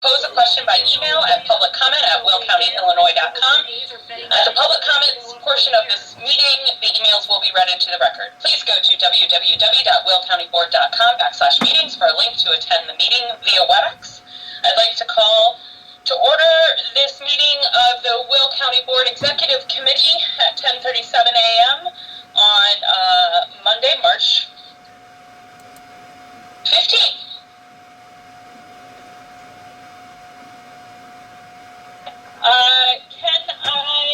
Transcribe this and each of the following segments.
pose a question by email at publiccomment@willcountyillinois.com. At the public comments portion of this meeting, the emails will be read into the record. Please go to www.willcountyboard.com/meetings for a link to attend the meeting via WebEx. I'd like to call to order this meeting of the Will County Board Executive Committee at 10:37 a.m. on Monday, March 15th. Can I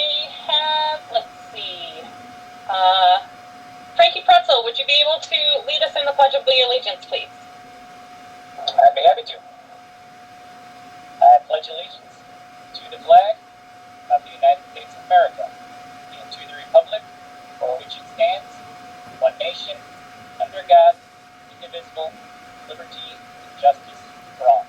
have, let's see, Frankie Pretzel, would you be able to lead us in the Pledge of Allegiance, please? I'd be happy to. I pledge allegiance to the flag of the United States of America and to the republic for which it stands, one nation, under God, indivisible, liberty, and justice for all.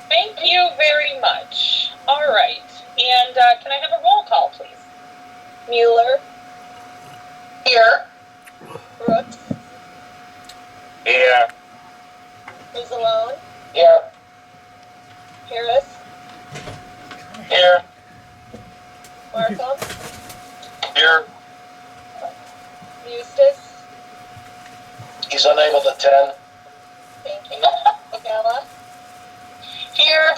Thank you very much. All right. And can I have a roll call, please? Mueller. Here. Brooks. Here. Rizzalone. Here. Harris. Here. Markham. Here. Eustace. He's unable to attend. Thank you. Mckenna. Here.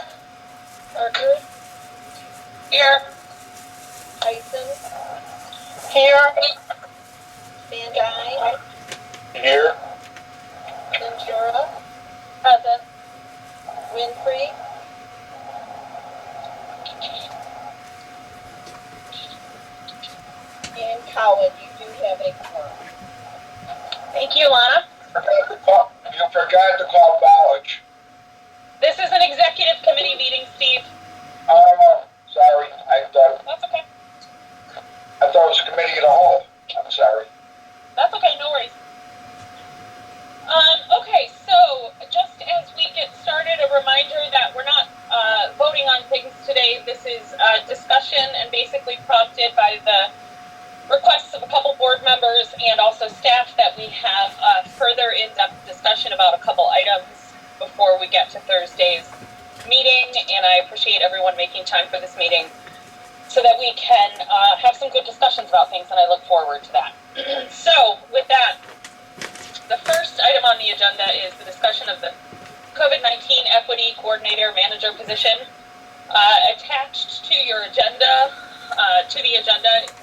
Parker. Here. Tyson. Here. Van Dyne. Here. Ventura. Present. Winfrey. And Coward. You do have a quorum. Thank you, Lana. You forgot to call college. This is an executive committee meeting, Steve. Sorry. That's okay. I thought it was a committee of the whole. I'm sorry. That's okay, no worries. Okay, so just as we get started, a reminder that we're not voting on things today. This is discussion and basically prompted by the requests of a couple board members and also staff that we have further in-depth discussion about a couple items before we get to Thursday's meeting, and I appreciate everyone making time for this meeting so that we can have some good discussions about things, and I look forward to that. So, with that, the first item on the agenda is the discussion of the COVID-19 Equity Coordinator Manager position. Attached to your agenda,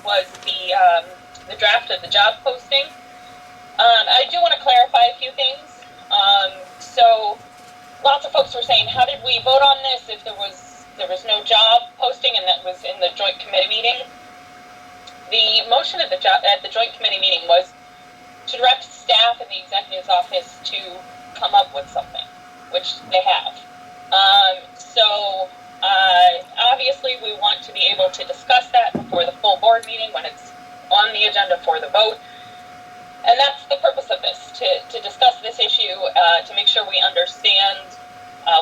was the draft of the job posting. I do want to clarify a few things. So lots of folks were saying, how did we vote on this if there was no job posting and that was in the joint committee meeting? The motion at the joint committee meeting was to direct staff in the executive's office to come up with something, which they have. Obviously we want to be able to discuss that before the full board meeting when it's on the agenda for the vote. And that's the purpose of this, to discuss this issue, to make sure we understand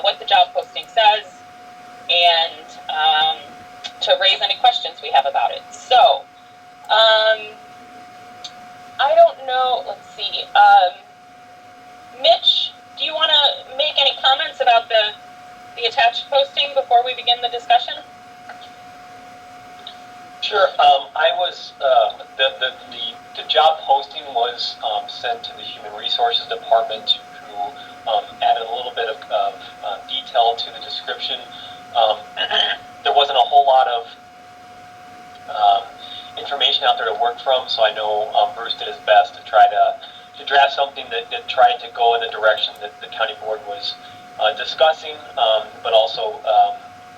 what the job posting says, and to raise any questions we have about it. So, I don't know, let's see, Mitch, do you want to make any comments about the attached posting before we begin the discussion? Sure. I was the job posting was sent to the Human Resources Department, who added a little bit of detail to the description. There wasn't a whole lot of information out there to work from, so I know Bruce did his best to try to draft something that tried to go in the direction that the county board was discussing, but also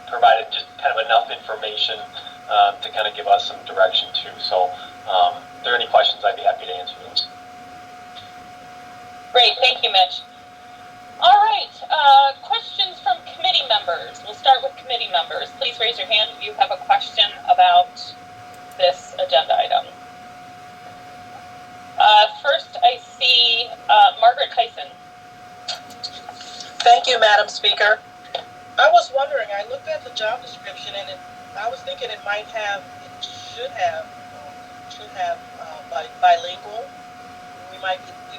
provided just kind of enough information to kind of give us some direction too. So if there are any questions, I'd be happy to answer those. Great, thank you, Mitch. All right, questions from committee members. We'll start with committee members. Please raise your hand if you have a question about this agenda item. First, I see Margaret Tyson. Thank you, Madam Speaker. I was wondering, I looked at the job description and I was thinking it should have bilingual.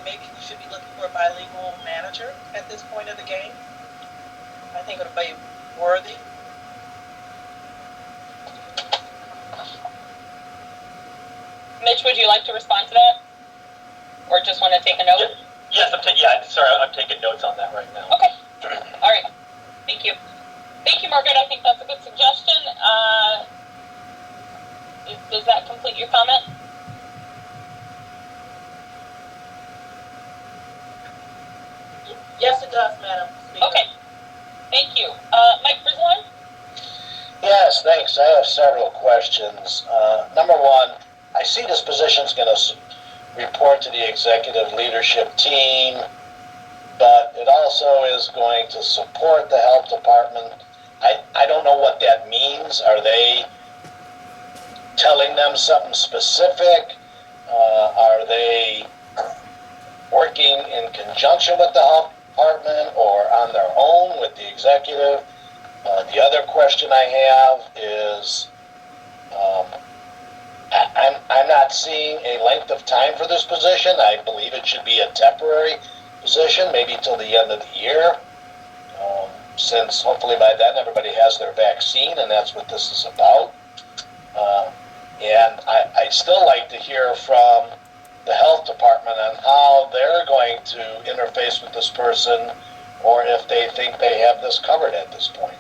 maybe we should be looking for a bilingual manager at this point of the game. I think it would be worthy. Mitch, would you like to respond to that? Or just want to take a note? Yes, I'm taking notes on that right now. Okay. All right. Thank you. Thank you, Margaret. I think that's a good suggestion. Does that complete your comment? Yes, it does, Madam Speaker. Okay. Thank you. Mike Frizzlon? Yes, thanks. I have several questions. Number one, I see this position is going to report to the executive leadership team, but it also is going to support the health department. I don't know what that means. Are they telling them something specific? Are they working in conjunction with the health department or on their own with the executive? The other question I have is, I'm not seeing a length of time for this position. I believe it should be a temporary position, maybe till the end of the year, since hopefully by then everybody has their vaccine, and that's what this is about. And I'd still like to hear from the health department on how they're going to interface with this person, or if they think they have this covered at this point.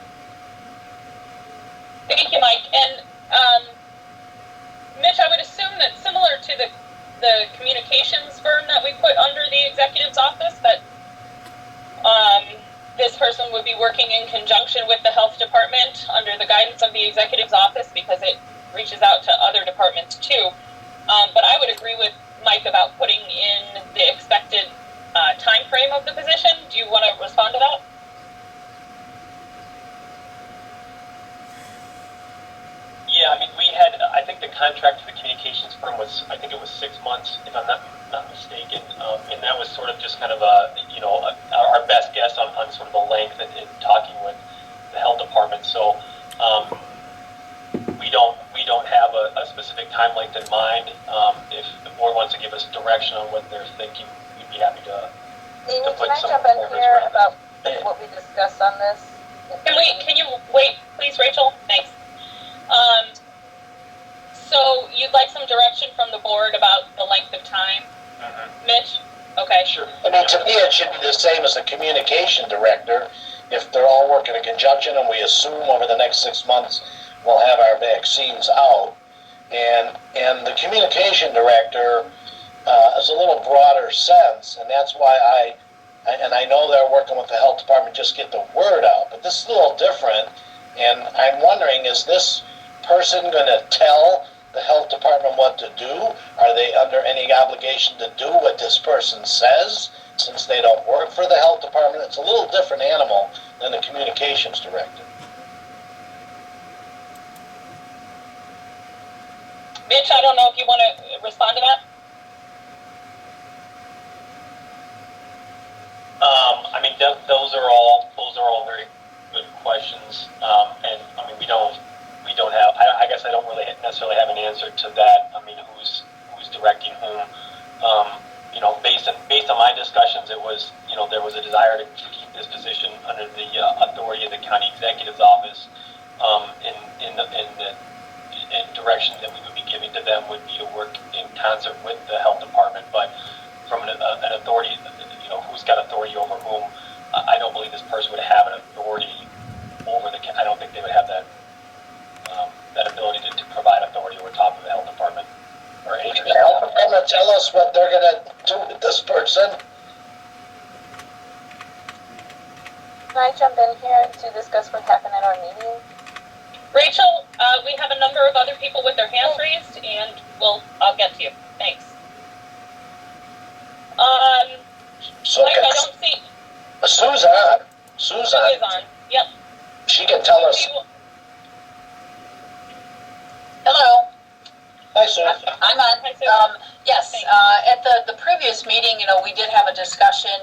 Thank you, Mike. And Mitch, I would assume that similar to the communications firm that we put under the executive's office, that this person would be working in conjunction with the health department under the guidance of the executive's office, because it reaches out to other departments too. But I would agree with Mike about putting in the expected time frame of the position. Do you want to respond to that? Yeah, I mean, I think the contract for the communications firm was, I think it was 6 months, if I'm not mistaken, and that was sort of just kind of our best guess on sort of the length and talking with the health department. So we don't have a specific time length in mind. If the board wants to give us direction on what they're thinking, we'd be happy to Amy, put can I some jump in parameters here around about what we discussed on this? Can you wait, please, Rachel? Thanks. So you'd like some direction from the board about the length of time, Mitch? Okay. Sure. I mean, to me, it should be the same as the communication director. If they're all working in conjunction, and we assume over the next 6 months we'll have our vaccines out, and the communication director is a little broader sense, and that's why I know they're working with the health department just get the word out, but this is a little different, and I'm wondering, is this person going to tell the health department what to do? Are they under any obligation to do what this person says, since they don't work for the health department? It's a little different animal than the communications director. Mitch, I don't know if you want to respond to that? I mean, those are all very good questions, and I mean, we don't have. I guess I don't really necessarily have an answer to that. I mean, who's directing whom? Based on my discussions, it was there was a desire to keep this position under the authority of the county executive's office. In the direction that we would be giving to them would be to work in concert with the health department, but from an authority, who's got authority over whom? I don't believe this person would have an authority over the. I don't think they would have that ability to provide authority over top of the health department or any. The health department tell us what they're going to do with this person. Can I jump in here to discuss what happened at our meeting? Rachel, we have a number of other people with their hands raised, and I'll get to you. Thanks. So Mike, I don't see. Sue's on. Sue is on. Yep. She can tell us. Hello, Hi, Sue. I'm on. Hi, Sue. Yes, at the previous meeting, we did have a discussion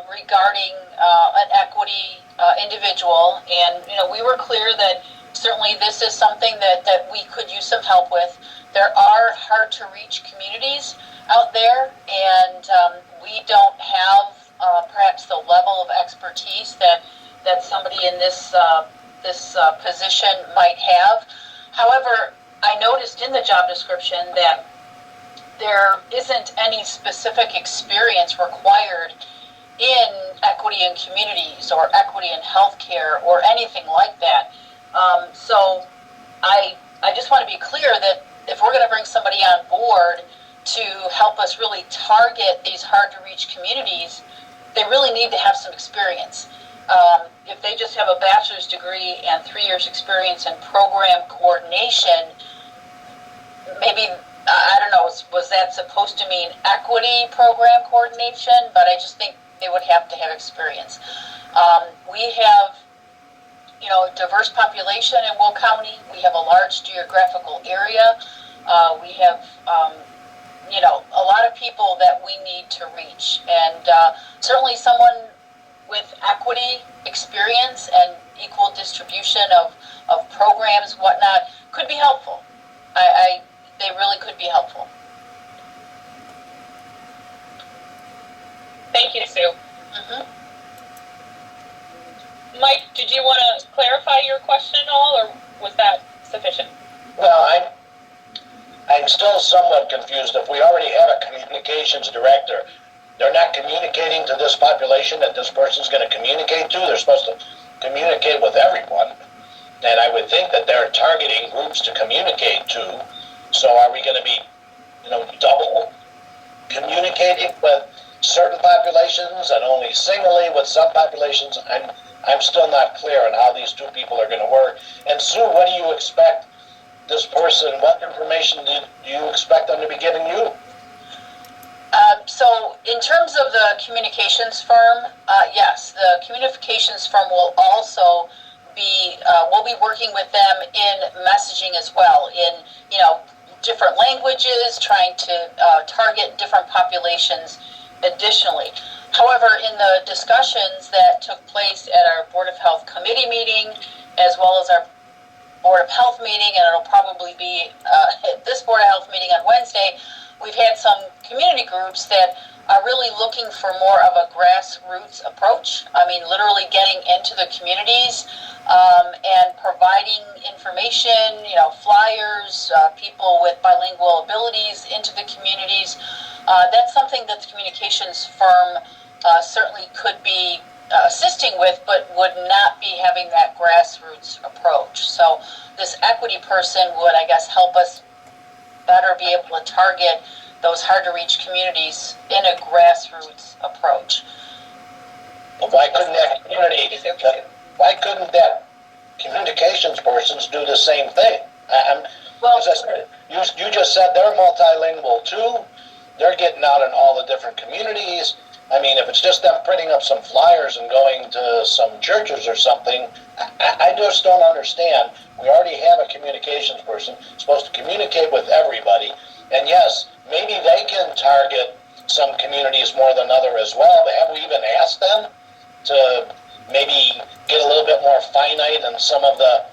regarding an equity individual, and we were clear that certainly this is something that we could use some help with. there are hard-to-reach communities out there, and we don't have perhaps the level of expertise that somebody in this position might have. However, I noticed in the job description that there isn't any specific experience required in equity in communities or equity in healthcare or anything like that. So I just want to be clear that if we're going to bring somebody on board to help us really target these hard-to-reach communities, they really need to have some experience. If they just have a bachelor's degree and 3 years experience in program coordination, maybe, I don't know, was that supposed to mean equity program coordination? But I just think they would have to have experience. We have, diverse population in Will County. We have a large geographical area. We have, a lot of people that we need to reach. And certainly someone with equity experience and equal distribution of programs, whatnot, could be helpful. They really could be helpful. Thank you, Sue. Mm-hmm. Mike, did you want to clarify your question at all, or was that sufficient? Well, I'm still somewhat confused. If we already have a communications director, they're not communicating to this population that this person's going to communicate to. They're supposed to communicate with everyone. And I would think that they're targeting groups to communicate to. So are we going to be, double communicating with certain populations and only singly with some populations? I'm still not clear on how these two people are going to work. And Sue, what do you expect this person, what information do you expect them to be giving you? So in terms of the communications firm, yes, the communications firm will also be, we'll be working with them in messaging as well, in, different languages, trying to target different populations additionally. However, in the discussions that took place at our Board of Health committee meeting, as well as our Board of Health meeting, and it'll probably be at this Board of Health meeting on Wednesday, we've had some community groups that are really looking for more of a grassroots approach. I mean, literally getting into the communities and providing information, flyers, people with bilingual abilities into the communities. That's something that the communications firm certainly could be assisting with, but would not be having that grassroots approach. So this equity person would, I guess, help us better be able to target those hard-to-reach communities in a grassroots approach. Well, why couldn't that communications person do the same thing? You just said they're multilingual too. They're getting out in all the different communities. I mean, if it's just them printing up some flyers and going to some churches or something, I just don't understand. We already have a communications person supposed to communicate with everybody. And yes, maybe they can target some communities more than other as well. But have we even asked them to maybe get a little bit more finite in some of the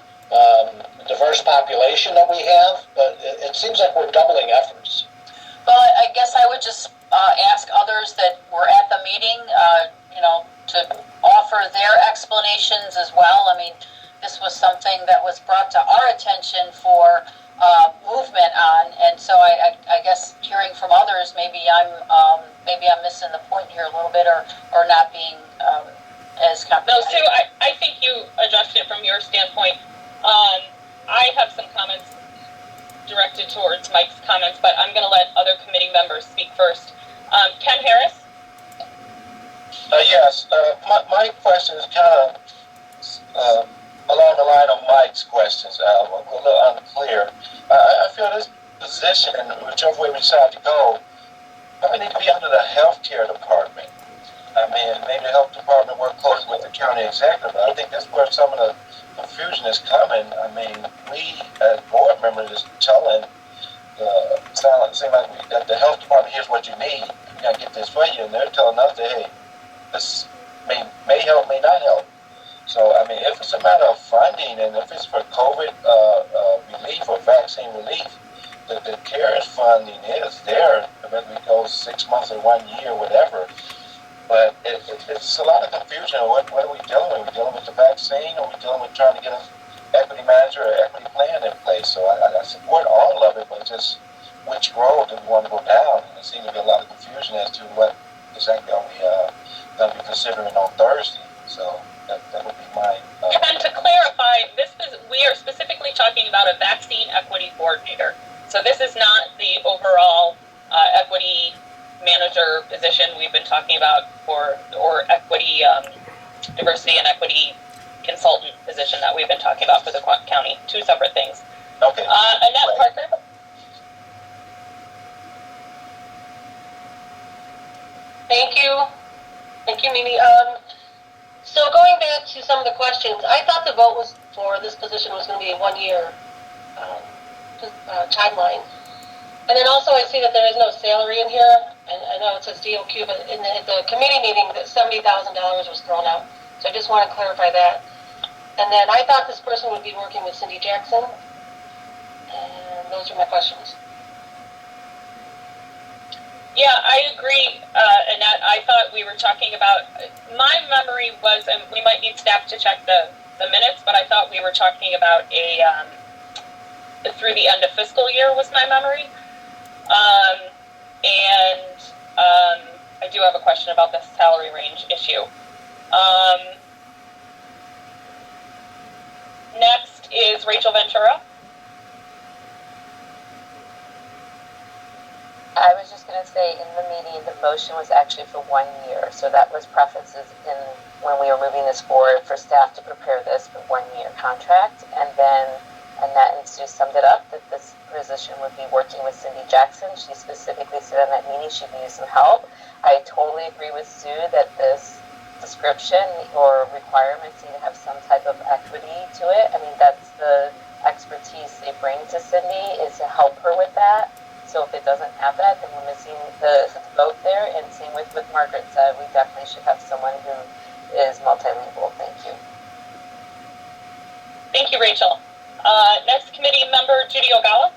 diverse population that we have? But it seems like we're doubling efforts. Well, I guess I would just ask others that were at the meeting, to offer their explanations as well. I mean, this was something that was brought to our attention for movement on, and so I guess hearing from others, maybe I'm missing the point here a little bit, or not being as comprehensive. No, Sue, I think you addressed it from your standpoint. I have some comments directed towards Mike's comments, but I'm going to let other committee members speak first. Ken Harris? Yes, my question is kind of along the line of Mike's questions, a little unclear. I feel this position, whichever way we decide to go, probably need to be under the healthcare department. I mean, maybe the health department work closely with the county executive. I think that's where some of the confusion is coming. I mean, we as board members is telling seem like that the health department, here's what you need. We gotta get this for you, and they're telling us that, hey, this may help, may not help. So, I mean, if it's a matter of funding and if it's for COVID relief or vaccine relief, the CARES funding is there, whether it goes 6 months or 1 year, whatever. But it's a lot of confusion. What are we dealing with? Are we dealing with the vaccine, or are we dealing with trying to get an equity manager or equity plan in place? So I support all of it, but just which road do we want to go down? There seems to be a lot of confusion as to what exactly are we going to be considering on Thursday. So that would be my... And to clarify, we are specifically talking about a vaccine equity coordinator. So this is not the overall equity manager position we've been talking about or equity diversity and equity consultant position that we've been talking about for the county. Two separate things. Okay. Annette Parker. Thank you, Mimi. So going back to some of the questions, I thought the vote was for this position was going to be a 1 year timeline. And then also I see that there is no salary in here, and I know it says DOQ, but in the committee meeting, that $70,000 was thrown out. So I just want to clarify that. And then I thought this person would be working with Cindy Jackson, and those are my questions. Yeah, I agree, Annette. I thought we were talking about, my memory was, and we might need staff to check the minutes, but I thought we were talking about through the end of fiscal year was my memory. I do have a question about the salary range issue. Next is Rachel Ventura. I was just going to say, in the meeting, the motion was actually for 1 year. So that was prefaces in when we were moving this forward for staff to prepare this for 1 year contract. And then Annette and Sue summed it up that this position would be working with Cindy Jackson. She specifically said in that meeting she needed some help. I totally agree with Sue that this description or requirements need to have some type of equity to it. I mean, that's the expertise they bring to Cindy, is to help her with that. So if it doesn't have that, then we're missing the vote there. And same with what Margaret said, we definitely should have someone who is multilingual. Thank you. Thank you, Rachel. Next committee member, Judy Ogawa.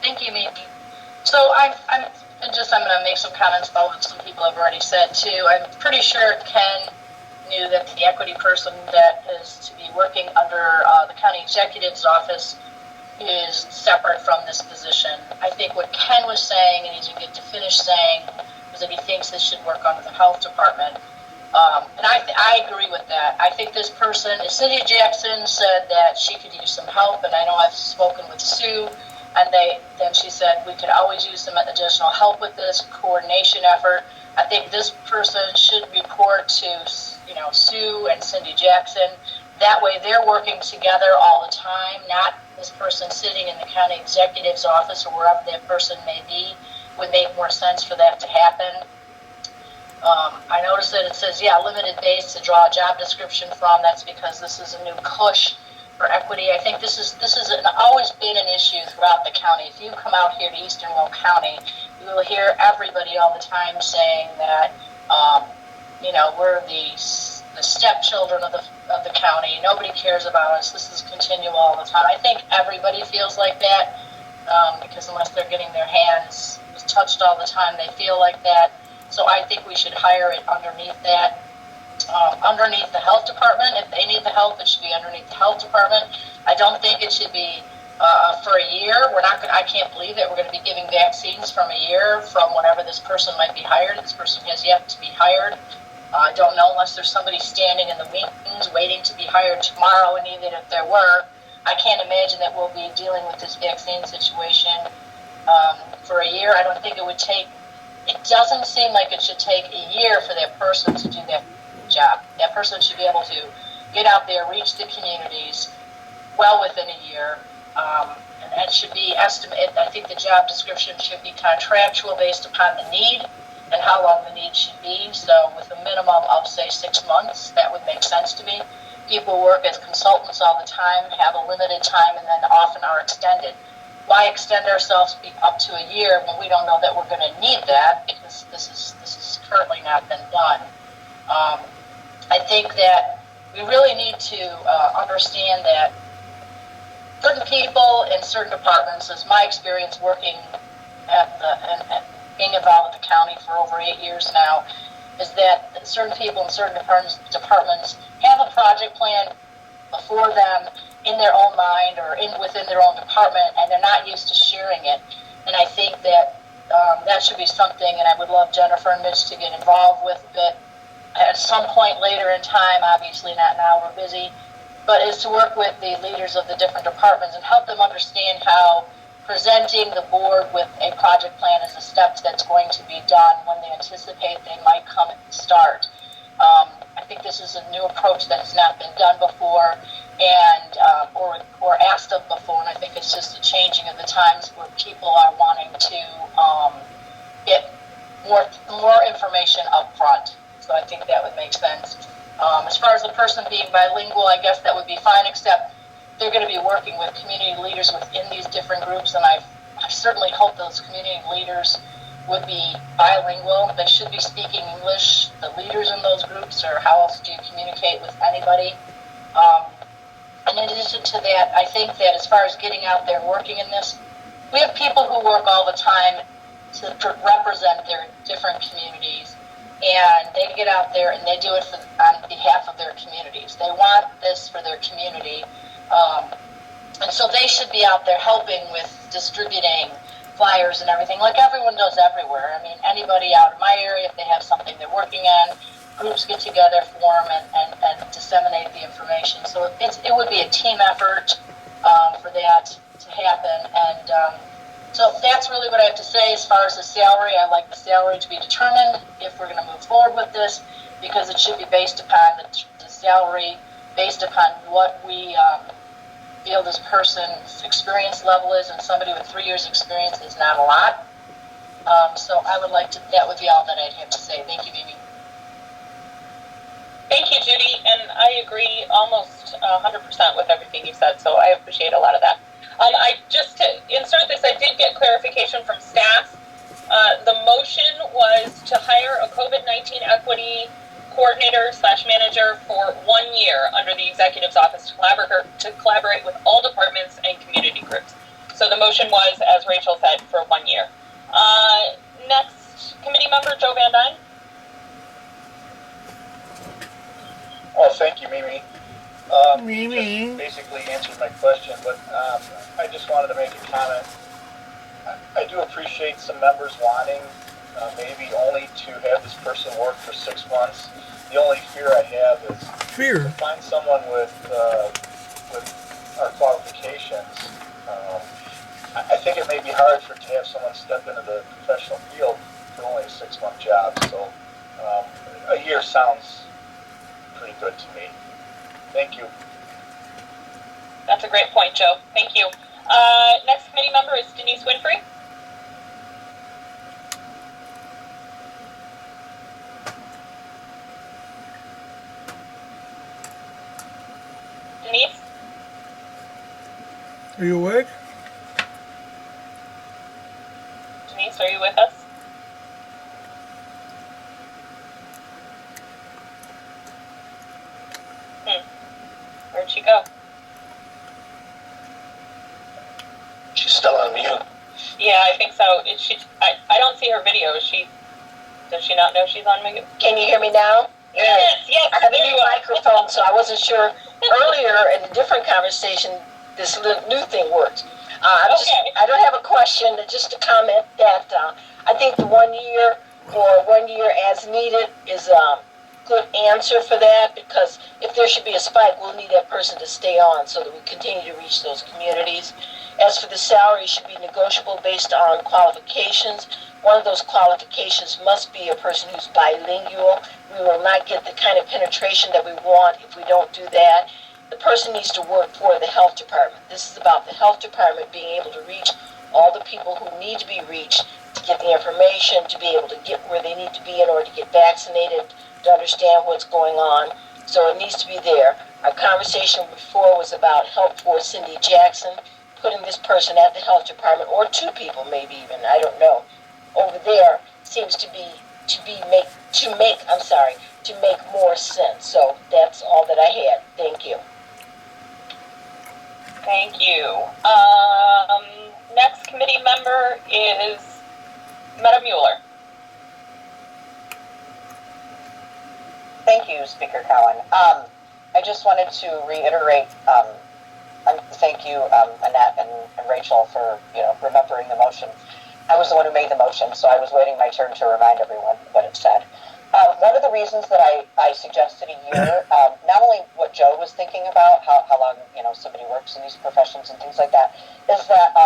Thank you, Mimi. So I'm going to make some comments about what some people have already said too. I'm pretty sure Ken knew that the equity person that is to be working under the county executive's office is separate from this position. I think what Ken was saying, and he didn't get to finish saying, was that he thinks this should work under the health department. And I agree with that. I think this person, Cindy Jackson said that she could use some help, and I know I've spoken with Sue, and then she said we could always use some additional help with this coordination effort. I think this person should report to, Sue and Cindy Jackson. That way they're working together all the time, not this person sitting in the county executive's office or wherever that person may be. Would make more sense for that to happen. I noticed that it says, limited base to draw a job description from. That's because this is a new push for equity. I think this has always been an issue throughout the county. If you come out here to Eastern Will County, you will hear everybody all the time saying that, we're the stepchildren of the county. Nobody cares about us. This is continual all the time. I think everybody feels like that because unless they're getting their hands touched all the time, they feel like that. So I think we should hire it underneath that. Underneath the health department. If they need the help, it should be underneath the health department. I don't think it should be for a year. I can't believe that we're going to be giving vaccines from a year from whenever this person might be hired. This person has yet to be hired. I don't know unless there's somebody standing in the wings waiting to be hired tomorrow, and even if there were, I can't imagine that we'll be dealing with this vaccine situation for a year. I don't think it would take, it doesn't seem like it should take a year for that person to do that job. That person should be able to get out there, reach the communities well within a year, and that should be estimated. I think the job description should be contractual based upon the need and how long the need should be. So with a minimum of, say, 6 months, that would make sense to me. People work as consultants all the time, have a limited time, and then often are extended. Why extend ourselves up to a year when we don't know that we're going to need that, because this is currently not been done. I think that we really need to understand that certain people in certain departments, as my experience working and being involved with the county for over 8 years now, is that certain people in certain departments have a project plan before them in their own mind or within their own department, and they're not used to sharing it. And I think that that should be something, and I would love Jennifer and Mitch to get involved with it at some point later in time, obviously not now, we're busy, but is to work with the leaders of the different departments and help them understand how presenting the board with a project plan is a step that's going to be done when they anticipate they might come and start. I think this is a new approach that's not been done before and or asked of before, and I think it's just a changing of the times where people are wanting to get more information up front. So I think that would make sense. As far as the person being bilingual, I guess that would be fine, except they're going to be working with community leaders within these different groups, and I certainly hope those community leaders would be bilingual. They should be speaking English, the leaders in those groups, or how else do you communicate with anybody? And in addition to that, I think that as far as getting out there and working in this, we have people who work all the time to represent their different communities, and they get out there and they do it on behalf of their communities. They want this for their community, and so they should be out there helping with distributing flyers and everything, like everyone does everywhere. I mean, anybody out in my area, if they have something they're working on, groups get together, form, and disseminate the information. So it would be a team effort for that to happen. And so that's really what I have to say as far as the salary. I like the salary to be determined if we're going to move forward with this, because it should be based upon the salary, based upon what we feel this person's experience level is, and somebody with 3 years experience is not a lot. So I would like to, that would be all that I'd have to say. Thank you, Mimi. Thank you, Judy, and I agree almost 100% with everything you said, so I appreciate a lot of that. Just to insert this, I did get clarification from staff. The motion was to hire a COVID-19 equity coordinator / manager for 1 year under the executive's office to collaborate with all departments and community groups. So the motion was, as Rachel said, for 1 year. Next committee member, Joe Van Dyne. Well, thank you, Mimi. Mimi. You just basically answered my question, but I just wanted to make a comment. I do appreciate some members wanting maybe only to have this person work for 6 months. The only fear I have is to find someone with our qualifications. I think it may be hard to have someone step into the professional field for only a 6-month job. So a year sounds pretty good to me. Thank you. That's a great point, Joe. Thank you. Next committee member is Denise Winfrey. Denise? Are you awake? Denise, are you with us? Where'd she go? She's still on mute. Yeah, I think so. I don't see her video. Does she not know she's on mute? Can you hear me now? Yes. I have a new microphone, so I wasn't sure. Earlier in a different conversation, this new thing worked. I don't have a question, just a comment that I think the 1 year or 1 year as needed is a good answer for that, because if there should be a spike, we'll need that person to stay on so that we continue to reach those communities. As for the salary, it should be negotiable based on qualifications. One of those qualifications must be a person who's bilingual. We will not get the kind of penetration that we want if we don't do that. The person needs to work for the health department. This is about the health department being able to reach all the people who need to be reached, to get the information, to be able to get where they need to be in order to get vaccinated, to understand what's going on. So it needs to be there. Our conversation before was about help for Cindy Jackson, putting this person at the health department, or 2 people maybe even, I don't know, over there seems to be to make more sense. So that's all that I had. Thank you. Thank you. Next committee member is Madam Mueller. Thank you, Speaker Cowan. I just wanted to reiterate, thank you, Annette and Rachel, for remembering the motion. I was the one who made the motion, so I was waiting my turn to remind everyone what it said. One of the reasons that I suggested a year, not only what Joe was thinking about, how long somebody works in these professions and things like that, is that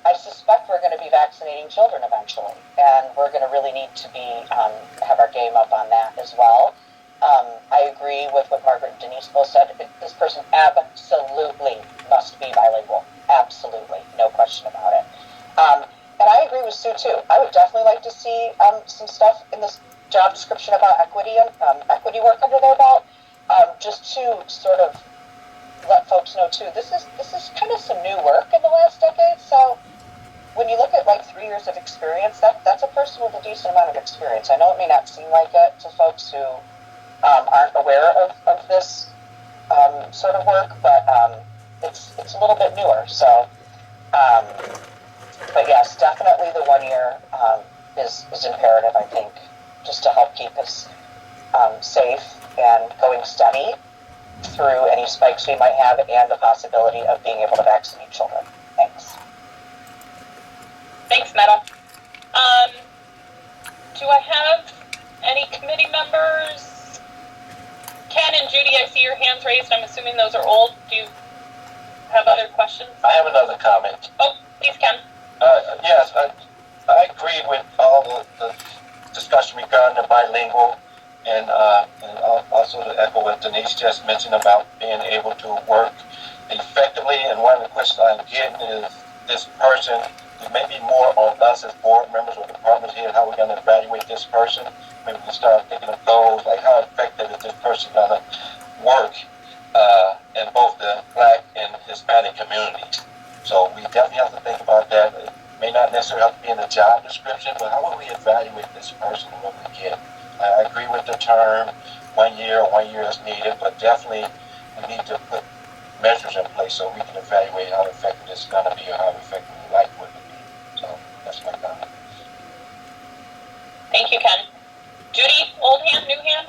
I suspect we're going to be vaccinating children eventually, and we're going to really need to be have our game up on that as well. I agree with what Margaret and Denise both said. This person absolutely must be bilingual. Absolutely. No question about it. And I agree with Sue, too. I would definitely like to see some stuff in this job description about equity and equity work under their belt, just to sort of let folks know, too. This is kind of some new work in the last decade, so when you look at like 3 years of experience, that's a person with a decent amount of experience. I know it may not seem like it to folks who aren't aware of this sort of work, but it's a little bit newer. So, but yes, definitely the 1 year is imperative, I think, just to help keep us safe and going steady through any spikes we might have and the possibility of being able to vaccinate children. Thanks. Thanks, Meta. Do I have any committee members? Ken and Judy, I see your hands raised. I'm assuming those are old. Do you have other questions? I have another comment. Oh, please, Ken. Yes, I agree with all the discussion regarding the bilingual, and also to echo what Denise just mentioned about being able to work effectively. And one of the questions I'm getting is this person, it may be more on us as board members or department head, how we're going to evaluate this person. Maybe we can start thinking of goals, like how effective is this person going to work in both the Black and Hispanic communities. So we definitely have to think about that. It may not necessarily have to be in the job description, but how will we evaluate this person and what we get? I agree with the term 1 year is needed, but definitely we need to put measures in place so we can evaluate how effective this is going to be or how effective we like what it be. So that's my comment. Thank you, Ken. Judy, old hand, new hand?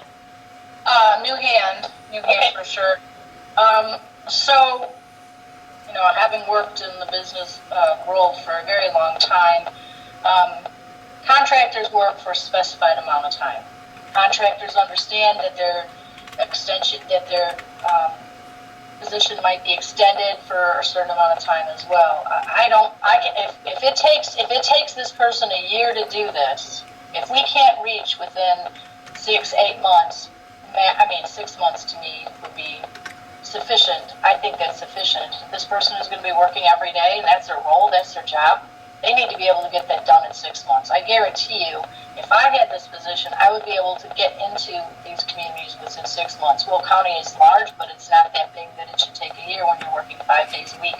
New hand Okay. for sure. So, having worked in the business world for a very long time, contractors work for a specified amount of time. Contractors understand that their position might be extended for a certain amount of time as well. If it takes this person a year to do this, if we can't reach within 6-8 months, 6 months to me would be sufficient. I think that's sufficient. This person is going to be working every day, and that's their role, that's their job. They need to be able to get that done in 6 months. I guarantee you, if I had this position, I would be able to get into these communities within 6 months. Will County is large, but it's not that big that it should take a year when you're working 5 days a week.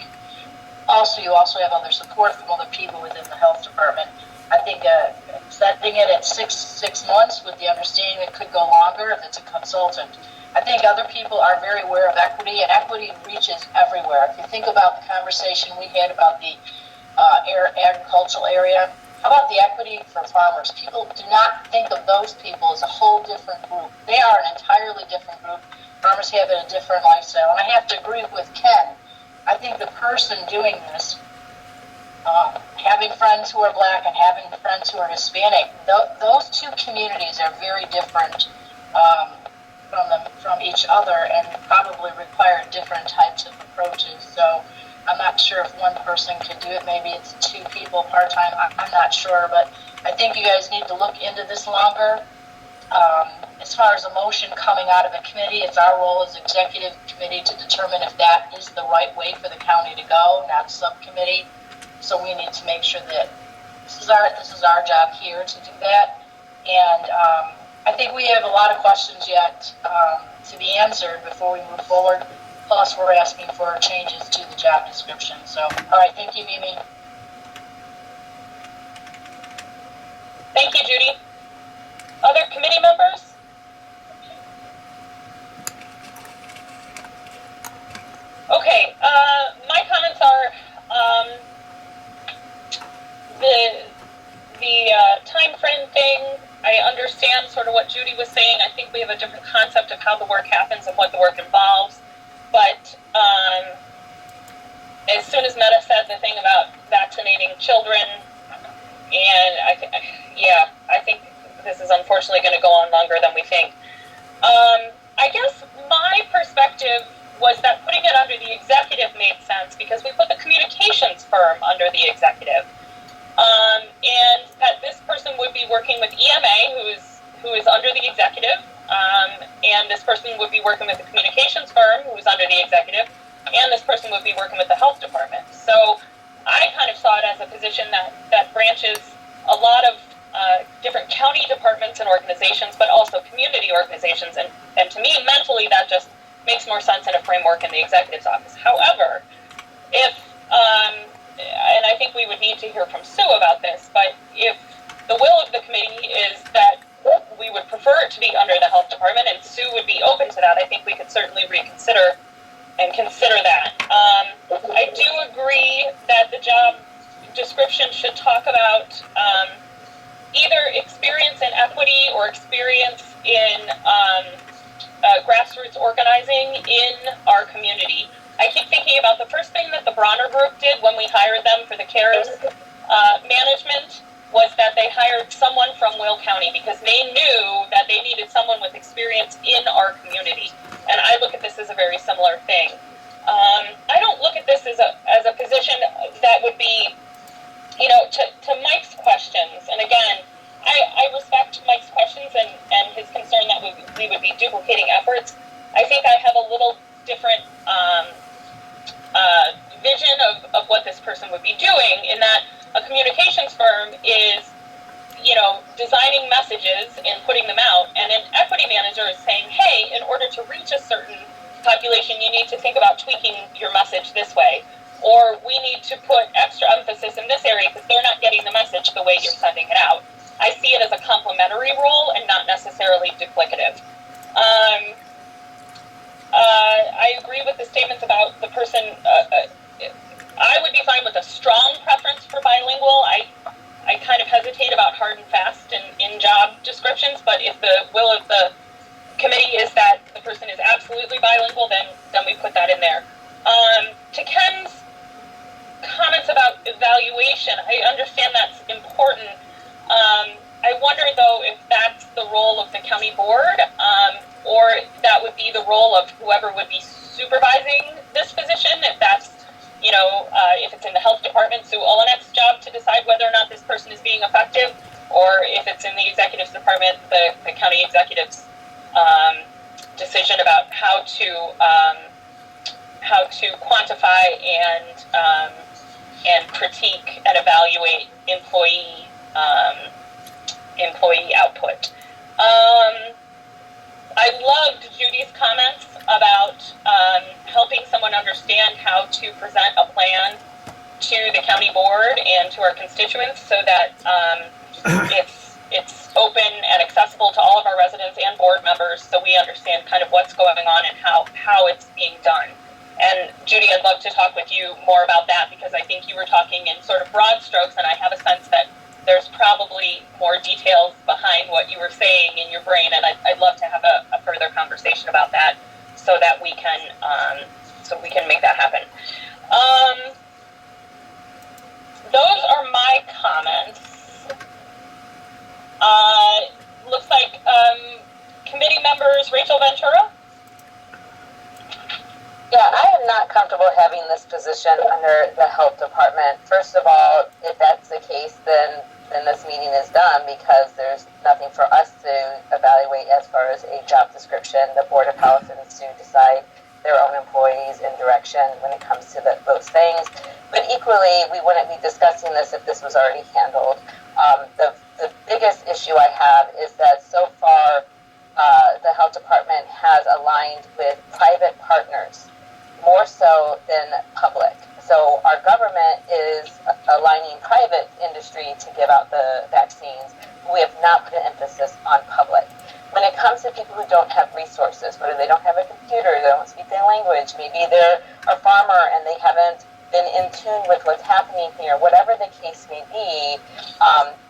Also, you also have other support from other people within the health department. I think setting it at six months with the understanding it could go longer if it's a consultant. I think other people are very aware of equity, and equity reaches everywhere. If you think about the conversation we had about the agricultural area, how about the equity for farmers? People do not think of those people as a whole different group. They are an entirely different group. Farmers have a different lifestyle. And I have to agree with Ken. I think the person doing this, having friends who are Black and having friends who are Hispanic, those two communities are very different from each other and probably require different types of approaches. So I'm not sure if one person can do it. Maybe it's 2 people part-time. I'm not sure, but I think you guys need to look into this longer. As far as a motion coming out of a committee, it's our role as executive committee to determine if that is the right way for the county to go, not subcommittee. So we need to make sure that this is our job here to do that. And I think we have a lot of questions yet to be answered before we move forward. Plus, we're asking for changes to the job description. So, all right, thank you, Mimi. Thank you, Judy. Other committee members? Okay, my comments are, the time frame thing. I understand sort of what Judy was saying. I think we have a different concept of how the work happens and what the work involves. But as soon as Meta said the thing about vaccinating children, and I think this is unfortunately going to go on longer than we think. I guess my perspective was that putting it under the executive made sense because we put the communications firm under the executive. And that this person would be working with EMA, who is under the executive, and this person would be working with the communications firm, who is under the executive, and this person would be working with the health department. So I kind of saw it as a position that branches a lot of different county departments and organizations, but also community organizations. And to me, mentally, that just makes more sense in a framework in the executive's office. However, if and I think we would need to hear from Sue about this, but if the will of the committee is that we would prefer it to be under the health department, and Sue would be open to that, I think we could certainly reconsider and consider that. I do agree that the job description should talk about either experience in equity or experience in grassroots organizing in our community. I keep thinking about the first thing that the Bronner Group did when we hired them for the CARES management was that they hired someone from Will County because they knew that they needed someone with experience in our community. And I look at this as a very similar thing. I don't look at this as a position that would be, to Mike's questions. And again, I respect Mike's questions and his concern that we would be duplicating efforts. I think I have a little different vision of what this person would be doing, in that a communications firm is, designing messages and putting them out, and an equity manager is saying, hey, in order to reach a certain population, you need to think about tweaking your message this way, or we need to put extra emphasis in this area because they're not getting the message the way you're sending it out. I see it as a complementary role and not necessarily duplicative. I agree with the statements about the person. I would be fine with a strong preference for bilingual. I kind of hesitate about hard and fast in job descriptions, but if the will of the committee is that the person is absolutely bilingual, then we put that in there. To Ken's comments about evaluation, I understand that's important. I wonder, though, if that's the role of the county board, or that would be the role of whoever would be supervising this position, if that's, if it's in the health department, Sue Oleneck's job to decide whether or not this person is being effective, or if it's in the executive's department, the county executive's decision about how to quantify and critique and evaluate employee output. I loved Judy's comments about helping someone understand how to present a plan to the county board and to our constituents so that it's open and accessible to all of our residents and board members, so we understand kind of what's going on and how it's being done. And Judy, I'd love to talk with you more about that, because I think you were talking in sort of broad strokes, and I have a sense that there's probably more details behind what you were saying in your brain, and I'd love to have a further conversation about that so that we can make that happen. Those are my comments. Looks like committee members, Rachel Ventura. Yeah, I am not comfortable having this position under the health department. First of all, if that's the case, then this meeting is done, because there's nothing for us to evaluate as far as a job description. The Board of Health needs to decide their own employees and direction when it comes to those things. But equally, we wouldn't be discussing this if this was already handled. The biggest issue I have is that so far the health department has aligned with private partners more so than public. So our government is aligning private industry to give out the vaccines. We have not put an emphasis on public. When it comes to people who don't have resources, whether they don't have a computer, they don't speak their language, maybe they are farmer and they haven't been in tune with what's happening here, whatever the case may be,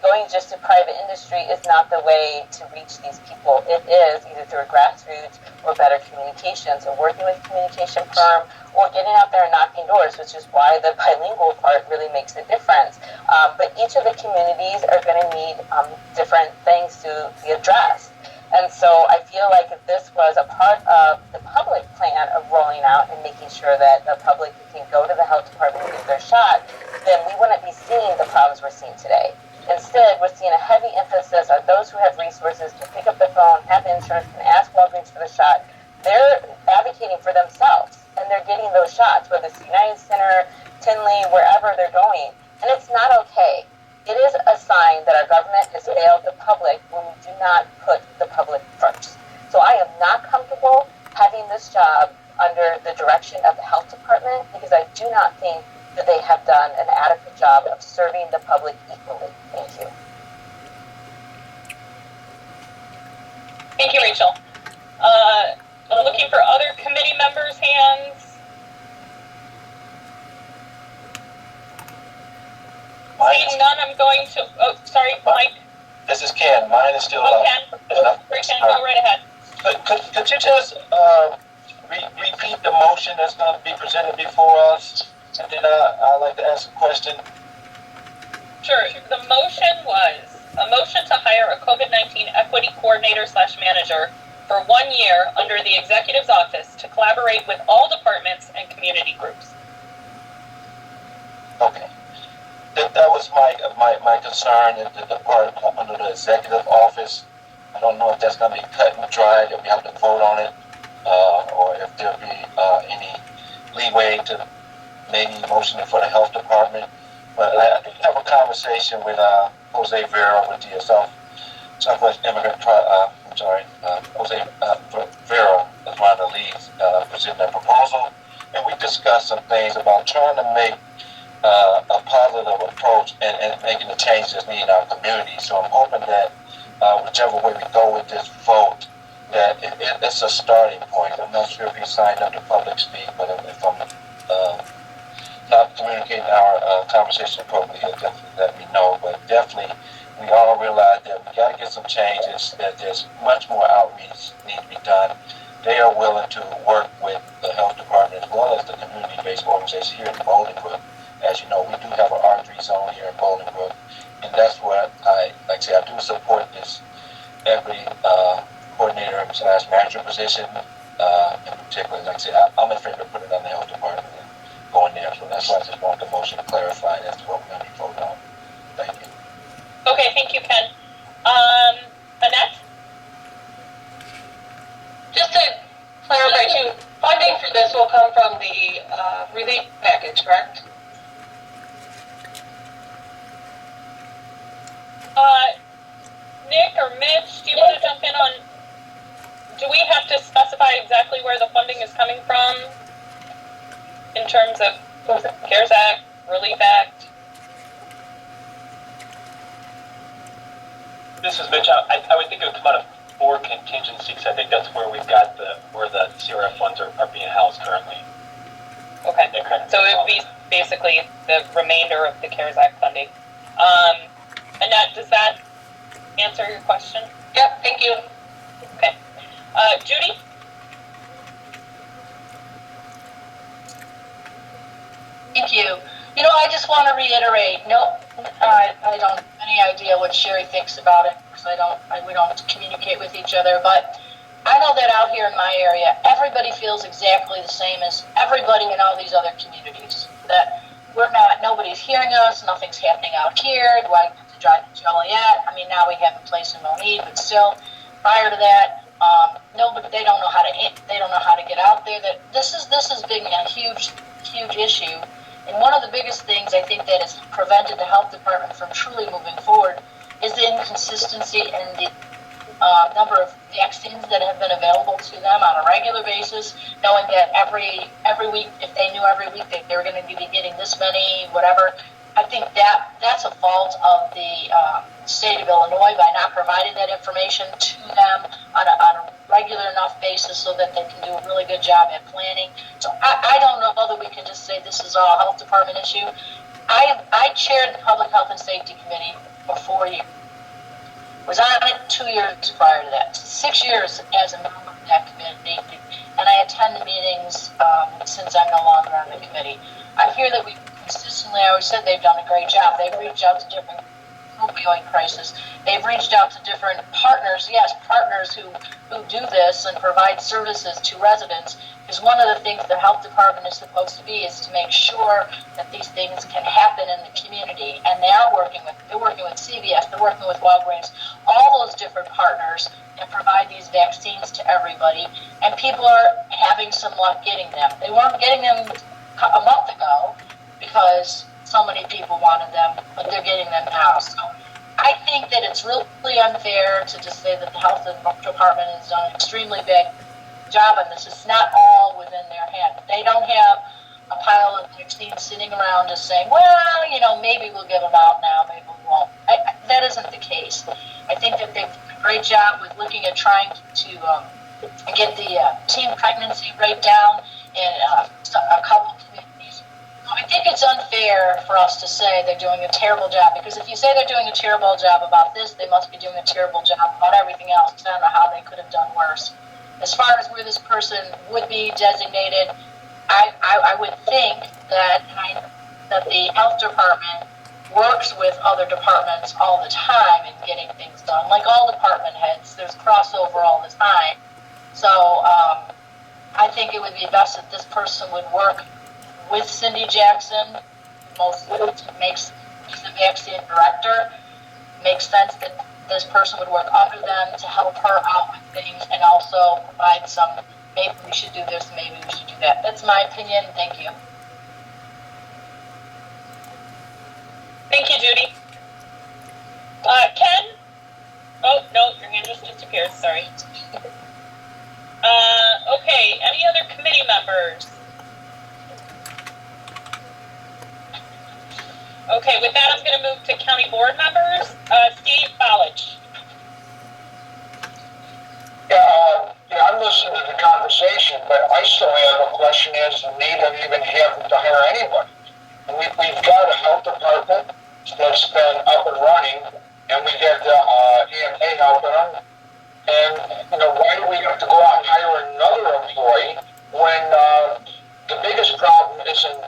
going just to private industry is not the way to reach these people. It is either through a grassroots or better communications, or working with a communication firm, or getting out there and knocking doors, which is why the bilingual part really makes a difference. But each of the communities are going to need different things to be addressed. And so I feel like if this was a part of the public plan of rolling out and making sure that the public can go to the health department and get their shot, then we wouldn't be seeing the problems we're seeing today. Instead, we're seeing a heavy emphasis on those who have resources to pick up the phone, have insurance, and ask Walgreens for the shot. They're advocating for themselves, and they're getting those shots, whether it's United Center, Tinley, wherever they're going. And it's not okay. It is a sign that our government has failed the public when we do not put the public first. So I am not comfortable having this job under the direction of the health department, because I do not think that they have done an adequate job of serving the public equally. Thank you. Thank you, Rachel. I'm looking for other committee members' hands. Seeing none, I'm going to, oh, sorry, Mike. This is Ken. Mine is still Oh, Ken. Ken, go right ahead. Could you just repeat the motion that's going to be presented before us? And then I'd like to ask a question. Sure. The motion was a motion to hire a COVID-19 equity coordinator / manager for 1 year under the executive's office to collaborate with all departments and community groups. Okay. That was my concern, that the part under the executive office. I don't know if that's going to be cut and dried, if we have to vote on it, or if there'll be any leeway to maybe motion for the health department. But I did have a conversation with Jose Vera with the Southwest Immigrant Jose Vera is one of the leads presenting that proposal, and we discussed some things about trying to make a positive approach and making the changes needed in our community. So I'm hoping that whichever way we go with this vote, that it's a starting point. I'm not sure if you signed up to public speak, but if I'm not communicating our conversation appropriately, definitely let me know. But definitely, we all realize that we got to get some changes, that there's much more outreach needs to be done. They are willing to work with the health department as well as the community-based organizations here in Bolingbrook. As you know, we do have an R3 zone here in Bolingbrook, and that's what I do support this equity coordinator / manager position. In particular, like I said, I'm in favor of putting it on the health department and going there. So that's why I just want the motion to clarify that's what we're going to be voting on. Thank you. Okay, thank you, Ken. Annette? Just to clarify too, funding for this will come from the relief package, correct? Nick or Mitch, do you want to jump in on, do we have to specify exactly where the funding is coming from in terms of CARES Act, Relief Act? This is Mitch. I would think it would come out of 4 contingencies. I think that's where we've got where the CRF funds are being housed currently. Okay, so it would be basically the remainder of the CARES Act funding. Annette, does that answer your question? Yep, thank you. Okay. Judy? Thank you. You know, I just want to reiterate, no, I don't have any idea what Sherry thinks about it, because we don't communicate with each other, but I know that out here in my area, everybody feels exactly the same as everybody in all these other communities, that nobody's hearing us, nothing's happening out here. Do I have to drive to Joliet? I mean, now we have a place in Monee, but still, prior to that, they don't know how to get out there. That this has been a huge issue, and one of the biggest things I think that has prevented the health department from truly moving forward is the inconsistency in the number of vaccines that have been available to them on a regular basis, knowing that every week, if they knew every week that they were going to be getting this many, whatever. I think that's a fault of the state of Illinois by not providing that information to them on a regular enough basis so that they can do a really good job at planning. So I don't know that we can just say this is a health department issue. I chaired the Public Health and Safety Committee for 4 years. Was on it 2 years prior to that. 6 years as a member of that committee, and I attend the meetings since I'm no longer on the committee. I hear that we consistently, I always said they've done a great job. They've reached out to different opioid crisis. They've reached out to different partners, yes, partners who do this and provide services to residents. Because one of the things the health department is supposed to be is to make sure that these things can happen in the community. And they're working with CVS, they're working with Walgreens, all those different partners, and provide these vaccines to everybody. And people are having some luck getting them. They weren't getting them a month ago because so many people wanted them, but they're getting them now. So I think that it's really unfair to just say that the health department has done an extremely big job on this. It's not all within their hand. They don't have a pile of vaccines sitting around just saying, well, maybe we'll give them out now, maybe we won't. That isn't the case. I think that they've done a great job with looking at trying to get the teen pregnancy rate down in a couple communities. I think it's unfair for us to say they're doing a terrible job, because if you say they're doing a terrible job about this, they must be doing a terrible job about everything else. I don't know how they could have done worse. As far as where this person would be designated, I would think that the health department works with other departments all the time in getting things done. Like all department heads, there's crossover all the time. So I think it would be best if this person would work with Cindy Jackson. Makes the vaccine director. Makes sense that this person would work under them to help her out with things and also provide some, maybe we should do this, maybe we should do that. That's my opinion. Thank you. Thank you, Judy. Ken? Oh, no, your hand just disappeared. Sorry. Okay, any other committee members? Okay, with that, I'm going to move to county board members. Steve Ballage. Yeah, I'm listening to the conversation, but I still have a question as to need of even having to hire anybody. And we've got a health department that's been up and running, and we get the EMA helping them. And, why do we have to go out and hire another employee when the biggest problem isn't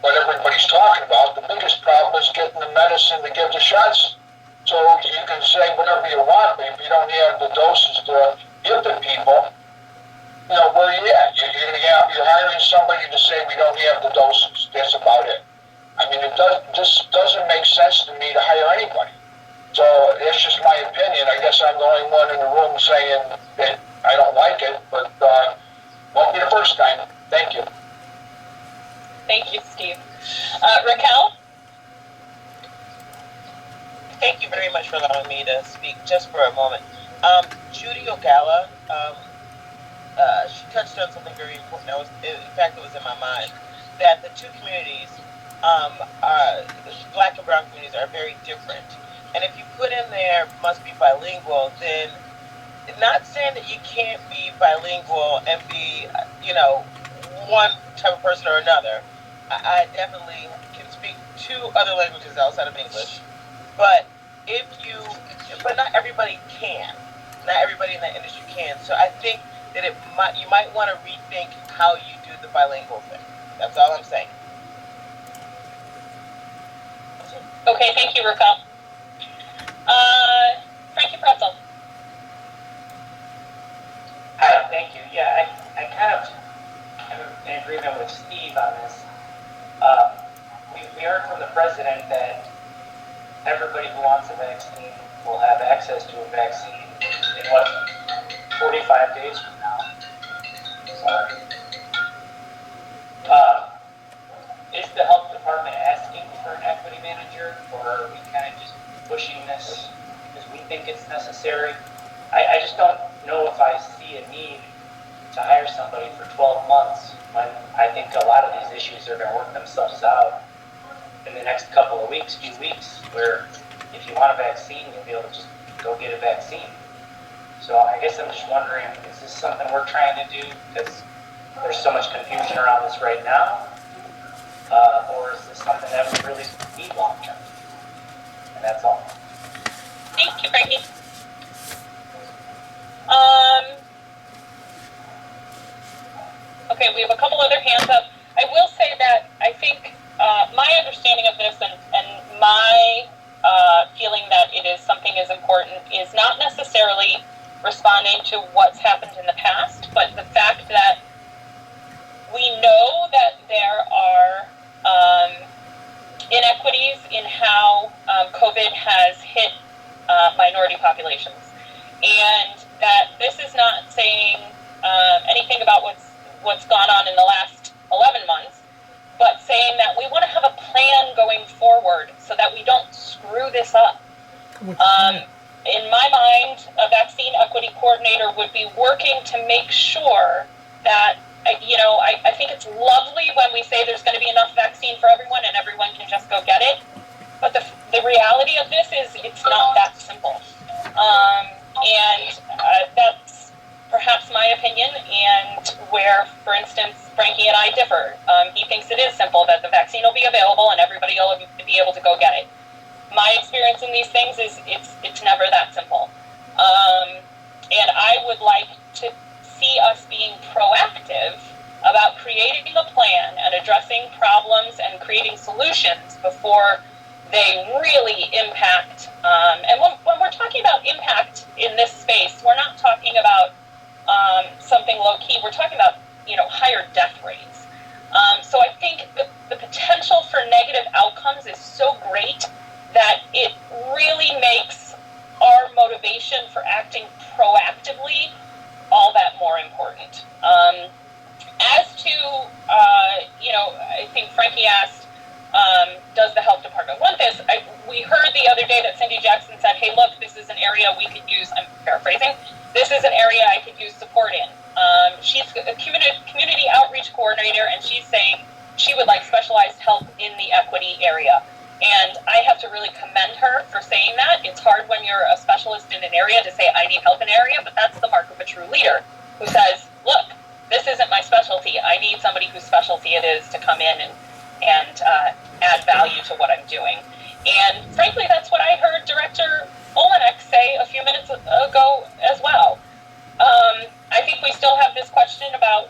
what everybody's talking about? The biggest problem is getting the medicine to give the shots. So you can say whatever you want, but if you don't have the doses to give the people, where are you at? You're hiring somebody to say we don't have the doses. That's about it. I mean, this doesn't make sense to me to hire anybody. So that's just my opinion. I guess I'm the only one in the room saying that I don't like it, but won't be the first time. Thank you. Thank you, Steve. Raquel? Thank you very much for allowing me to speak just for a moment. Judy Ogala, she touched on something very important. In fact, it was in my mind that the two communities, Black and brown communities, are very different. And if you put in there must be bilingual, then not saying that you can't be bilingual and be, one type of person or another. I definitely can speak two other languages outside of English, but but not everybody can. Not everybody in that industry can. So I think that you might want to rethink how you do the bilingual thing. That's all I'm saying. Okay, thank you, Raquel. Frankie Pretzel. Hi, thank you. Yeah, I kind of am in agreement with Steve on this. We heard from the president that everybody who wants a vaccine will have access to a vaccine in 45 days from now. Sorry. Is the health department asking for an equity manager, or are we kind of just pushing this because we think it's necessary? I just don't know if I see a need to hire somebody for 12 months when I think a lot of these issues are going to work themselves out in the next couple of weeks, few weeks, where if you want a vaccine, you'll be able to just go get a vaccine. So I guess I'm just wondering, is this something we're trying to do because there's so much confusion around this right now? Or is this something that we really need long term? And that's all. Thank you, Frankie. Okay, we have a couple other hands up. I will say that I think my understanding of this and my feeling that it is something is important is not necessarily responding to what's happened in the past, but the fact that we know that there are inequities in how COVID has hit minority populations, and that this is not saying anything about what's gone on in the last 11 months, but saying that we want to have a plan going forward so that we don't screw this up. In my mind, a vaccine equity coordinator would be working to make sure that, I think it's lovely when we say there's going to be enough vaccine for everyone and everyone can just go get it. But the reality of this is it's not that simple. That's perhaps my opinion, and where, for instance, Frankie and I differ. He thinks it is simple, that the vaccine will be available and everybody will be able to go get it. My experience in these things is it's never that simple. And I would like to see us being proactive about creating a plan and addressing problems and creating solutions before they really impact. And when we're talking about impact in this space, we're not talking about something low-key. We're talking about, higher death rates. So I think the potential for negative outcomes is so great that it really makes our motivation for acting proactively all that more important. As to, I think Frankie asked, does the health department want this? We heard the other day that Cindy Jackson said, hey, look, this is an area we could use, I'm paraphrasing, this is an area I could use support in. She's a community outreach coordinator, and she's saying she would like specialized help in the equity area. And I have to really commend her for saying that. It's hard when you're a specialist in an area to say, I need help in an area, but that's the mark of a true leader who says, look, this isn't my specialty. I need somebody whose specialty it is to come in and add value to what I'm doing. And frankly, that's what I heard Director Olenek say a few minutes ago as well. I think we still have this question about,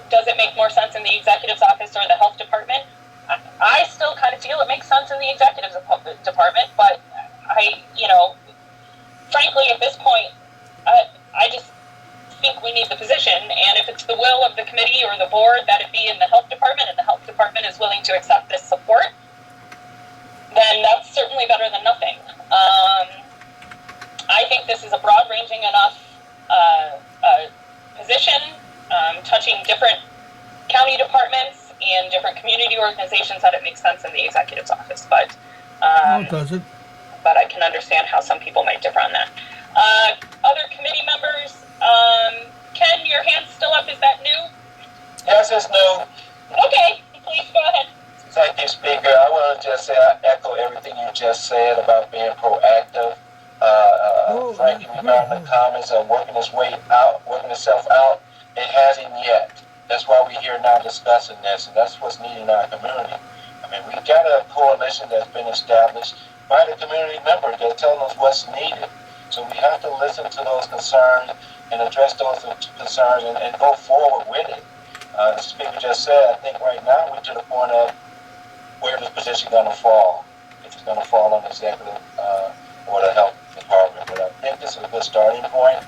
does it make more sense in the executive's office or the health department? I still kind of feel it makes sense in the executive department, but frankly, at this point, I just think we need the position, and if it's the will of the committee or the board that it be in the health department, and the health department is willing to accept this support, then that's certainly better than nothing. I think this is a broad-ranging enough position, touching different county departments and different community organizations, that it makes sense in the executive's office, but it doesn't. But I can understand how some people might differ on that. Other committee members, Ken, your hand's still up. Is that new? Yes, it's new. Okay, please go ahead. Thank you, Speaker. I want to just say I echo everything you just said about being proactive. Frankie, regarding the comments of working itself out, it hasn't yet. That's why we're here now discussing this, and that's what's needed in our community. I mean, we got a coalition that's been established by the community members that telling us what's needed. So we have to listen to those concerns and address those concerns and go forward with it. As the Speaker just said, I think right now we're to the point of where this position going to fall. If it's going to fall on the executive or the health department. But I think this is a good starting point.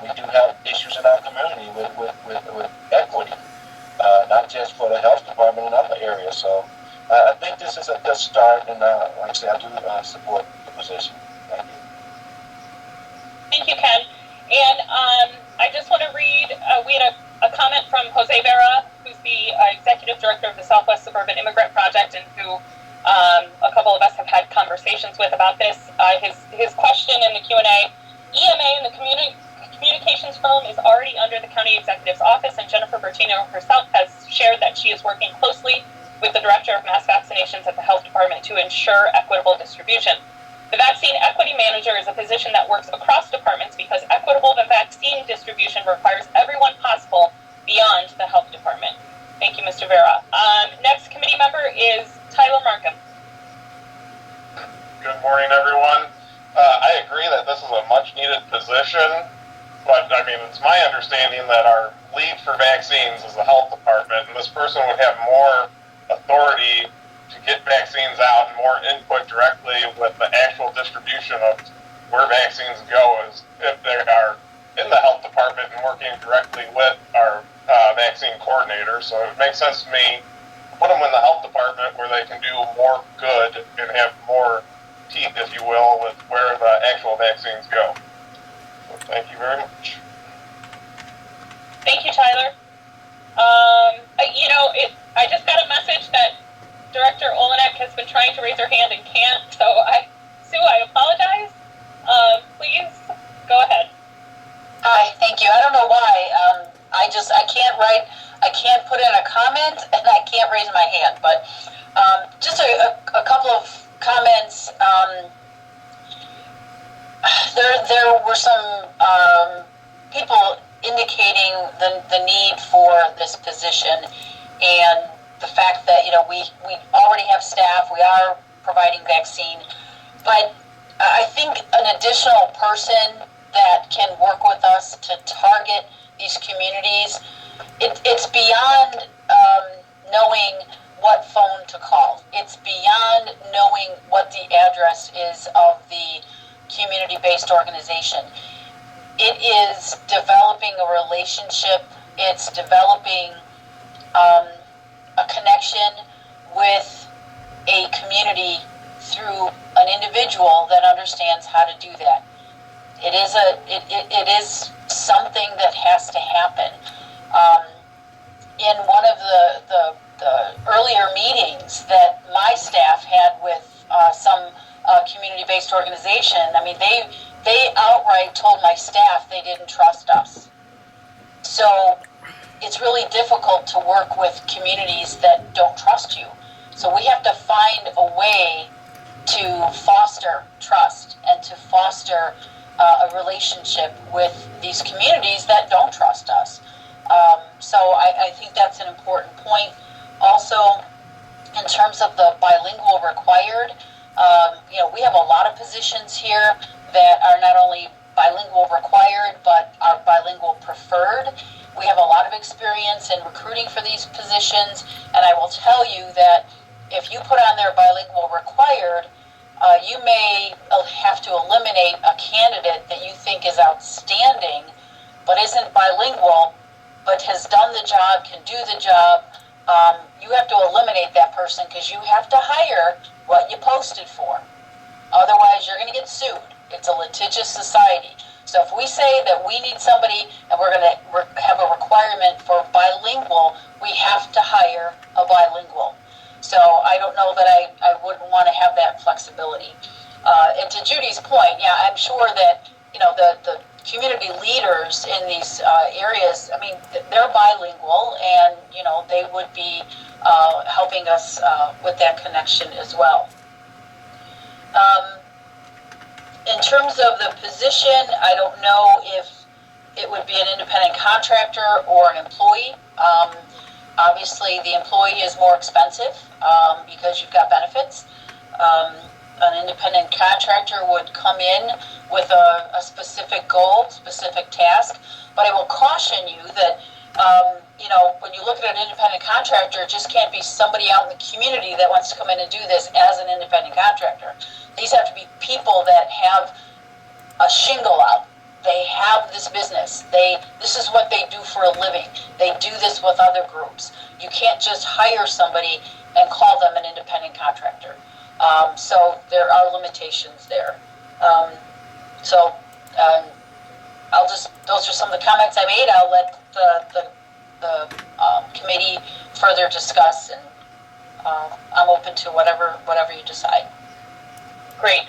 We do have issues in our community with equity, not just for the health department in other areas. So I think this is a good start, and like I say, I do support the position. Thank you. Thank you, Ken. And I just want to read, we had a comment from Jose Vera, who's the executive director of the Southwest Suburban Immigrant Project, and who a couple of us have had conversations with about this. His question in the Q&A, EMA and the communications firm is already under the county executive's office, and Jennifer Bertino herself has shared that she is working closely with the director of mass vaccinations at the health department to ensure equitable distribution. The vaccine equity manager is a position that works across departments because equity equitable that vaccine distribution requires everyone possible beyond the health department. Thank you, Mr. Vera. Next committee member is Tyler Markham. Good morning, everyone. I agree that this is a much-needed position, but I mean, it's my understanding that our lead for vaccines is the health department, and this person would have more authority to get vaccines out and more input directly with the actual distribution of where vaccines go, as if they are in the health department and working directly with our vaccine coordinator. So it makes sense to me to put them in the health department where they can do more good and have more teeth, if you will, with where the actual vaccines go. So thank you very much. Thank you, Tyler. I just got a message that Director Olenek has been trying to raise her hand and can't, so Sue, I apologize. Please, go ahead. Hi, thank you. I don't know why. I can't put in a comment and I can't raise my hand, but just a couple of comments. There were some people indicating the need for this position and the fact that, we already have staff, we are providing vaccine, but I think an additional person that can work with us to target these communities, it's beyond knowing what phone to call. It's beyond knowing what the address is of the community-based organization. It is developing a relationship. It's developing a connection with a community through an individual that understands how to do that. It is something that has to happen. In one of the earlier meetings that my staff had with some community-based organization, I mean, they outright told my staff they didn't trust us. So it's really difficult to work with communities that don't trust you. So we have to find a way to foster trust and to foster a relationship with these communities that don't trust us. So I think that's an important point. Also, in terms of the bilingual required, we have a lot of positions here that are not only bilingual required, but are bilingual preferred. We have a lot of experience in recruiting for these positions, and I will tell you that if you put on there bilingual required, you may have to eliminate a candidate that you think is outstanding, but isn't bilingual, but has done the job, can do the job. You have to eliminate that person because you have to hire what you posted for. Otherwise, you're going to get sued. It's a litigious society. So if we say that we need somebody and we're going to have a requirement for bilingual, we have to hire a bilingual. So I don't know that I wouldn't want to have that flexibility. And to Judy's point, yeah, I'm sure that, the community leaders in these areas, I mean, they're bilingual and, they would be helping us with that connection as well. In terms of the position, I don't know if it would be an independent contractor or an employee. Obviously, the employee is more expensive because you've got benefits. An independent contractor would come in with a specific goal, specific task. But I will caution you that, when you look at an independent contractor, it just can't be somebody out in the community that wants to come in and do this as an independent contractor. These have to be people that have a shingle out. They have this business. This is what they do for a living. They do this with other groups. You can't just hire somebody and call them an independent contractor. So there are limitations there. Those are some of the comments I made. I'll let the committee further discuss, and I'm open to whatever you decide. Great.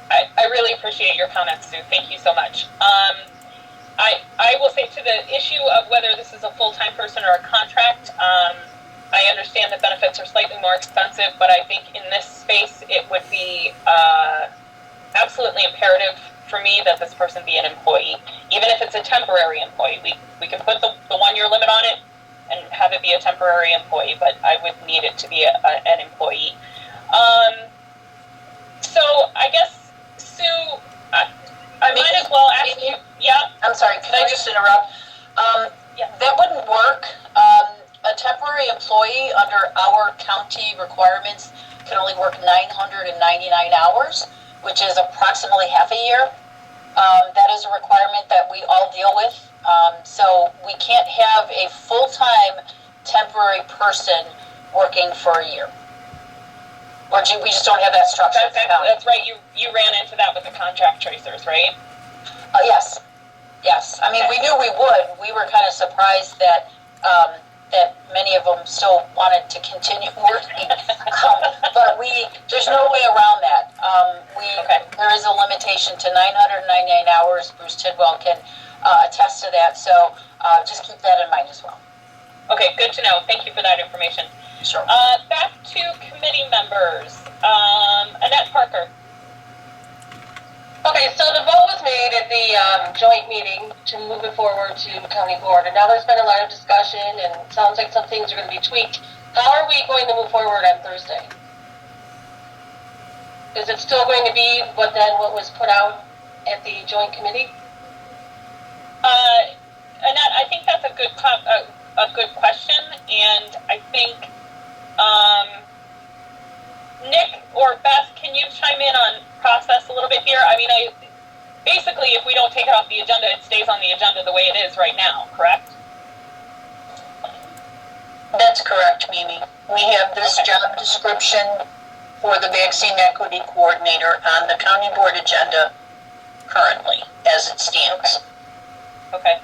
I really appreciate your comments, Sue. Thank you so much. I will say to the issue of whether this is a full-time person or a contract, I understand that benefits are slightly more expensive, but I think in this space it would be absolutely imperative for me that this person be an employee, even if it's a temporary employee. We can put the 1 year limit on it and have it be a temporary employee, but I would need it to be an employee. So I guess, Sue, I might as well ask you. Yeah. I'm sorry, can I just interrupt? Yeah. That wouldn't work. A temporary employee under our county requirements can only work 999 hours, which is approximately half a year. That is a requirement that we all deal with. So we can't have a full-time temporary person working for a year. Or we just don't have that structure. That's right. You ran into that with the contract tracers, right? Yes. Yes. I mean, we knew we would. We were kind of surprised that that many of them still wanted to continue working. But there's no way around that. There is a limitation to 999 hours. Bruce Tidwell can attest to that. So just keep that in mind as well. Okay, good to know. Thank you for that information. Sure. Back to committee members. Annette Parker. Okay, so the vote was made at the joint meeting to move it forward to county board, and now there's been a lot of discussion, and it sounds like some things are going to be tweaked. How are we going to move forward on Thursday? Is it still going to be what was put out at the joint committee? Annette, I think that's a good question, and I think Nick or Beth, can you chime in on process a little bit here? I mean, basically, if we don't take it off the agenda, it stays on the agenda the way it is right now, correct? That's correct, Mimi. We have this job description for the Vaccine Equity Coordinator on the county board agenda currently, as it stands. Okay.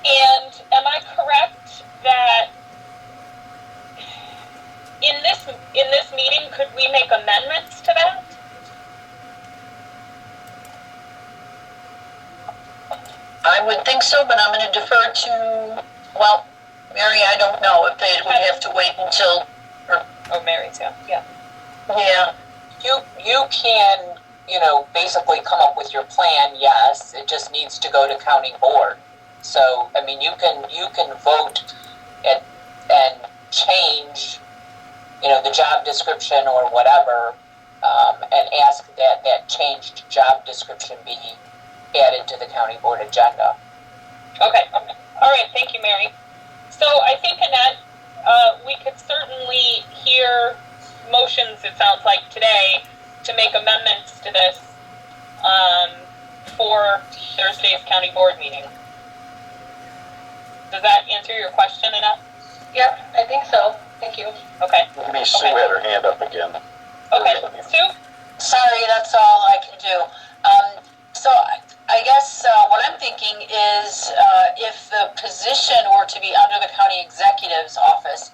And am I correct that in this meeting, could we make amendments to that? I would think so, but I'm going to defer to, well, Mary, I don't know if they would have to wait until. Mary's, yeah. Yeah. You can, basically come up with your plan, yes, it just needs to go to county board. So, I mean, you can vote and change, the job description or whatever, and ask that changed job description be added to the county board agenda. Okay. All right. Thank you, Mary. So I think, Annette, we could certainly hear motions, it sounds like, today to make amendments to this for Thursday's county board meeting. Does that answer your question, Annette? Yep, I think so. Thank you. Okay. Maybe Sue had her hand up again. Okay. Sue? Sorry, that's all I can do. So I guess what I'm thinking is if the position were to be under the county executive's office,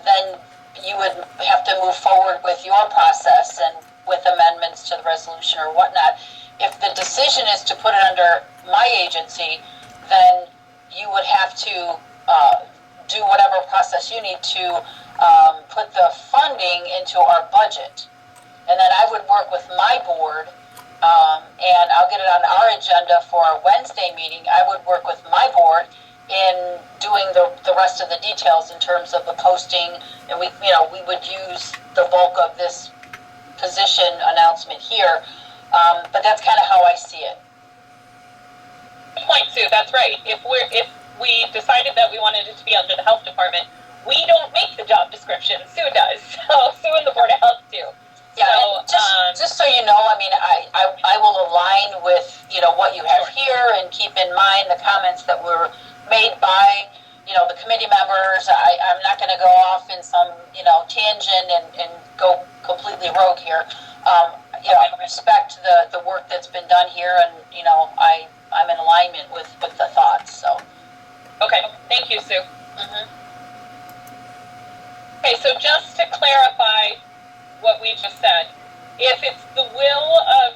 then you would have to move forward with your process and with amendments to the resolution or whatnot. If the decision is to put it under my agency, then you would have to do whatever process you need to put the funding into our budget. And then I would work with my board, and I'll get it on our agenda for our Wednesday meeting. I would work with my board in doing the rest of the details in terms of the posting, and we would use the bulk of this position announcement here. But that's kind of how I see it. Good point, Sue. That's right. If we decided that we wanted it to be under the health department, we don't make the job description. Sue does. So Sue and the Board of Health do. Yeah, so, just so you know, I mean, I will align with, what you have here and keep in mind the comments that were made by, the committee members. I'm not going to go off in some, tangent and go completely rogue here. I respect the work that's been done here, and, I'm in alignment with the thoughts, so. Okay, thank you, Sue. Mm-hmm. Okay, so just to clarify what we just said, if it's the will of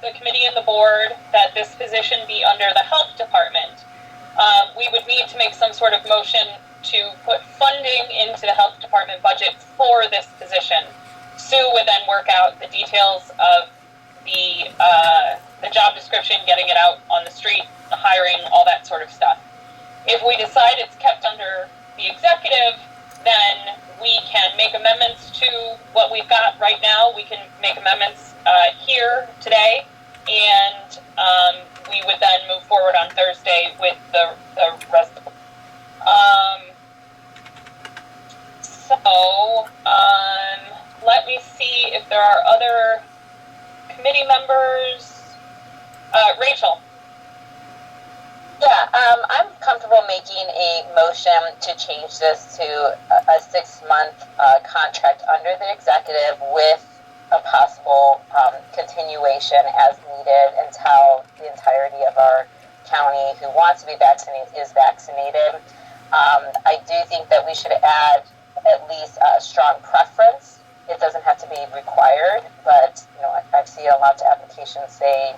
the committee and the board that this position be under the health department, we would need to make some sort of motion to put funding into the health department budget for this position. Sue would then work out the details of the job description, getting it out on the street, the hiring, all that sort of stuff. If we decide it's kept under the executive, then we can make amendments to what we've got right now. We can make amendments here today, and we would then move forward on Thursday with the rest. Let me see if there are other committee members. Rachel. Yeah, I'm comfortable making a motion to change this to a 6-month contract under the executive with a possible continuation as needed until the entirety of our county who wants to be vaccinated is vaccinated. I do think that we should add at least a strong preference. It doesn't have to be required, but I've seen a lot of applications say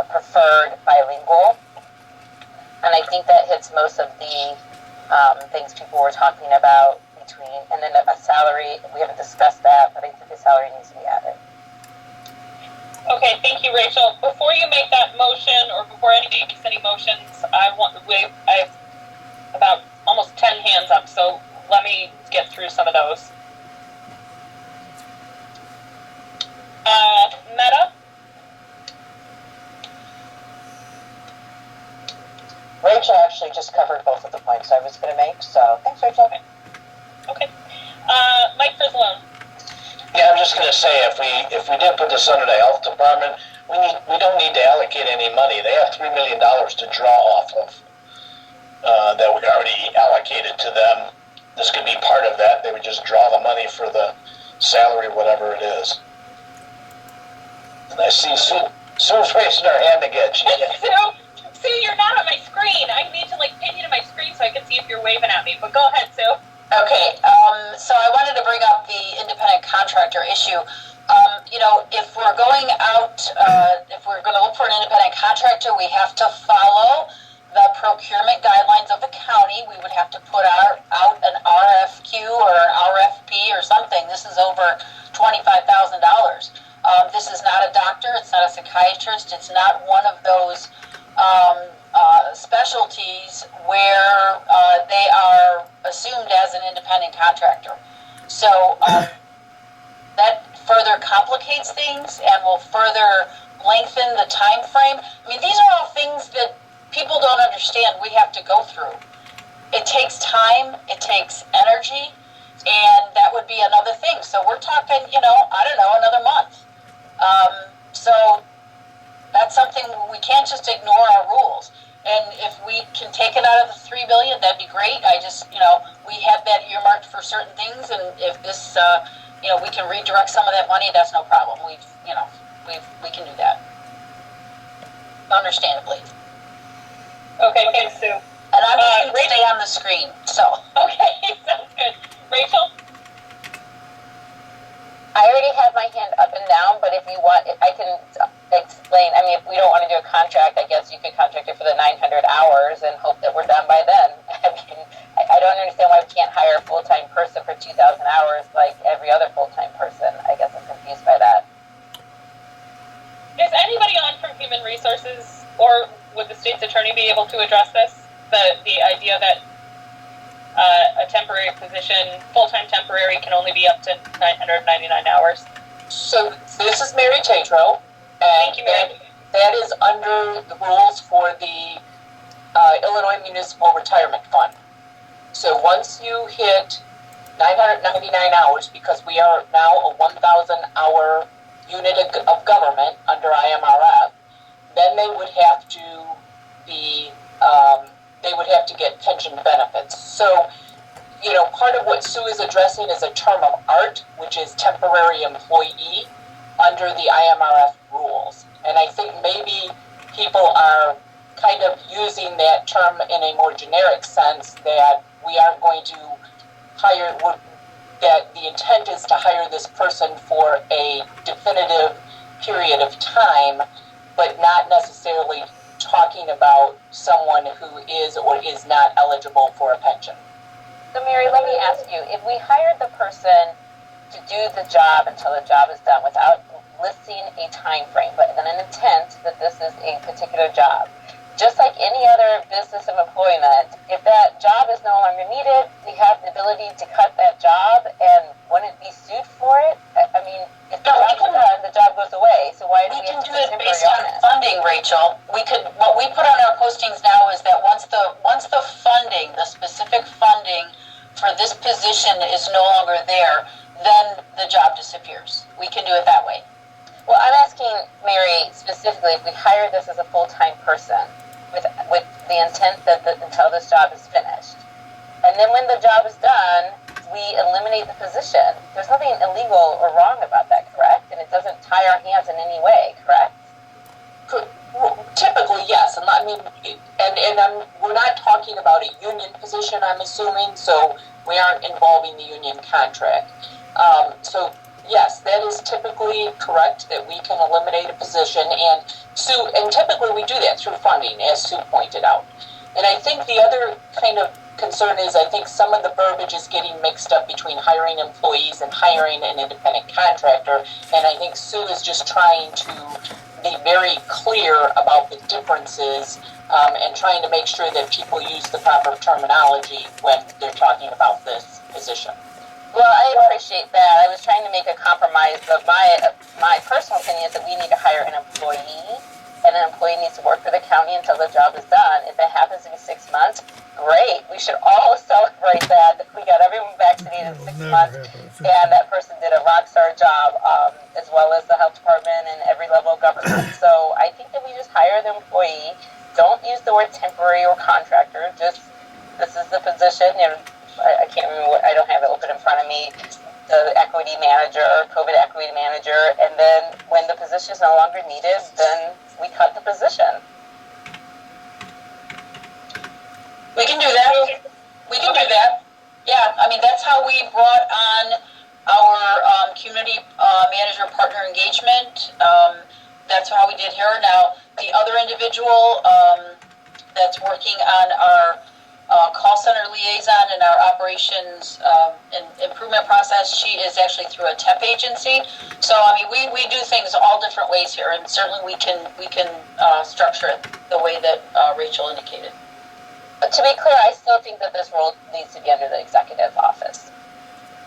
preferred bilingual. And I think that hits most of the things people were talking about between, and then a salary, we haven't discussed that, but I think the salary needs to be added. Okay, thank you, Rachel. Before you make that motion, or before anybody makes any motions, I have about almost 10 hands up, so let me get through some of those. Meta? Rachel actually just covered both of the points I was going to make, so thanks, Rachel. Okay. Mike Frizzlone. Yeah, I'm just going to say, if we did put this under the health department, we don't need to allocate any money. They have $3 million to draw off of that we already allocated to them. This could be part of that. They would just draw the money for the salary, whatever it is. And I see Sue's raising her hand again. Sue, you're not on my screen. I need to pin you to my screen so I can see if you're waving at me. But go ahead, Sue. Okay, so I wanted to bring up the independent contractor issue. If we're going out, if we're going to look for an independent contractor, we have to follow the procurement guidelines of the county. We would have to put out an RFQ or an RFP or something. This is over $25,000. This is not a doctor. It's not a psychiatrist. It's not one of those specialties where they are assumed as an independent contractor. So that further complicates things and will further lengthen the time frame. I mean, these are all things that people don't understand we have to go through. It takes time, it takes energy, and that would be another thing. So we're talking, another month. So that's something we can't just ignore our rules. And if we can take it out of the $3 billion, that'd be great. We have that earmarked for certain things, and if this, we can redirect some of that money, that's no problem. We can do that. Understandably. Okay, thanks, Sue. And I'm just going to stay on the screen, so. Okay, sounds good. Rachel? I already have my hand up and down, but if you want, I can explain. I mean, if we don't want to do a contract, I guess you could contract it for the 900 hours and hope that we're done by then. I mean, I don't understand why we can't hire a full-time person for 2,000 hours like every other full-time person. I guess I'm confused by that. Is anybody on from Human Resources, or would the state's attorney be able to address this? The idea that a temporary position, full-time temporary, can only be up to 999 hours. So this is Mary Tatro, and Thank you, Mary. that is under the rules for the Illinois Municipal Retirement Fund. So once you hit 999 hours, because we are now a 1,000-hour unit of government under IMRF, then they would have to be get pension benefits. So, part of what Sue is addressing is a term of art, which is temporary employee under the IMRF rules. And I think maybe people are kind of using that term in a more generic sense, that we aren't going to hire, that the intent is to hire this person for a definitive period of time, but not necessarily talking about someone who is or is not eligible for a pension. So Mary, let me ask you, if we hired the person to do the job until the job is done without listing a time frame, but then an intent that this is a particular job. Just like any other business of employment, if that job is no longer needed, we have the ability to cut that job and wouldn't be sued for it. I mean, if the job's done, the job goes away. So why do we have to do it temporary based on on it? funding, Rachel. What we put on our postings now is that once the funding, the specific funding for this position is no longer there, then the job disappears. We can do it that way. Well, I'm asking Mary specifically if we hire this as a full-time person with the intent that until this job is finished. And then when the job is done, we eliminate the position. There's nothing illegal or wrong about that, correct? And it doesn't tie our hands in any way, correct? Typically, yes. We're not talking about a union position, I'm assuming, so we aren't involving the union contract. So yes, that is typically correct, that we can eliminate a position, and typically we do that through funding, as Sue pointed out. And I think the other kind of concern is, I think some of the verbiage is getting mixed up between hiring employees and hiring an independent contractor, and I think Sue is just trying to be very clear about the differences, and trying to make sure that people use the proper terminology when they're talking about this position. Well, I appreciate that. I was trying to make a compromise, but my personal opinion is that we need to hire an employee, and an employee needs to work for the county until the job is done. If it happens to be 6 months, great. We should all celebrate that we got everyone vaccinated in 6 months, and that person did a rock star job, as well as the health department and every level of government. So I think that we just hire the employee. Don't use the word temporary or contractor. Just, this is the position. I can't remember I don't have it open in front of me, the equity manager, COVID equity manager, and then when the position is no longer needed, then we cut the position. We can do that. We can do that. Yeah, I mean, that's how we brought on our community manager partner engagement. That's how we did here. Now, the other individual that's working on our call center liaison and our operations and improvement process, she is actually through a temp agency. So I mean, we do things all different ways here, and certainly we can structure it the way that Rachel indicated. But to be clear, I still think that this role needs to be under the executive office.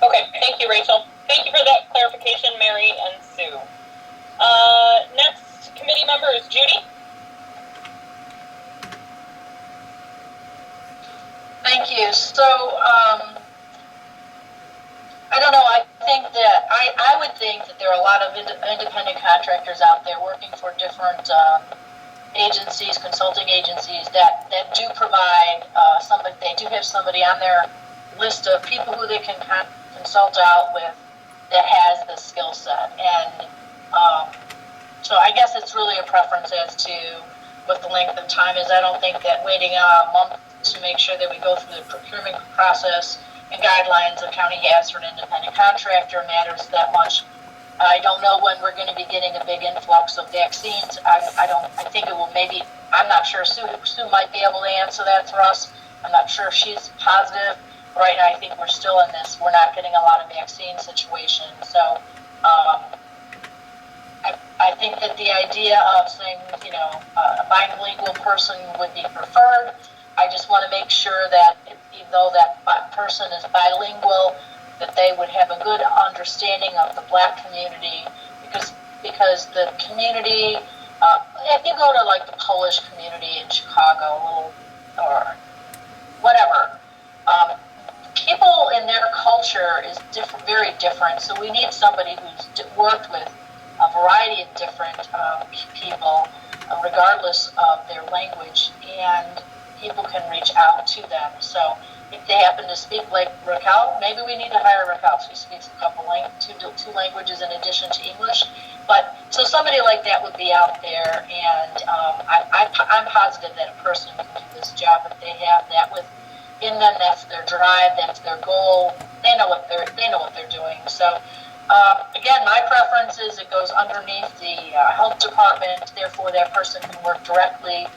Okay, thank you, Rachel. Thank you for that clarification, Mary and Sue. Next committee member is Judy. Thank you. So, I don't know, I think that, I would think that there are a lot of independent contractors out there working for different agencies, consulting agencies that do provide somebody, they do have somebody on their list of people who they can consult out with that has the skill set. And so I guess it's really a preference as to what the length of time is. I don't think that waiting a month to make sure that we go through the procurement process and guidelines the county has for an independent contractor matters that much. I don't know when we're going to be getting a big influx of vaccines. I think it will maybe, I'm not sure, Sue might be able to answer that for us. I'm not sure if she's positive. Right now, I think we're still in this, we're not getting a lot of vaccine situation. So, I think that the idea of saying, a bilingual person would be preferred. I just want to make sure that even though that person is bilingual, that they would have a good understanding of the Black community, because the community, if you go to like the Polish community in Chicago or whatever, people in their culture is different, very different. So we need somebody who's worked with a variety of different people, regardless of their language, and people can reach out to them. So if they happen to speak like Raquel, maybe we need to hire Raquel. She speaks a couple two languages in addition to English. But so somebody like that would be out there, and I'm positive that a person can do this job if they have that within them. That's their drive. That's their goal. They know what they're doing. So. Again, my preference is it goes underneath the health department. Therefore, that person can work directly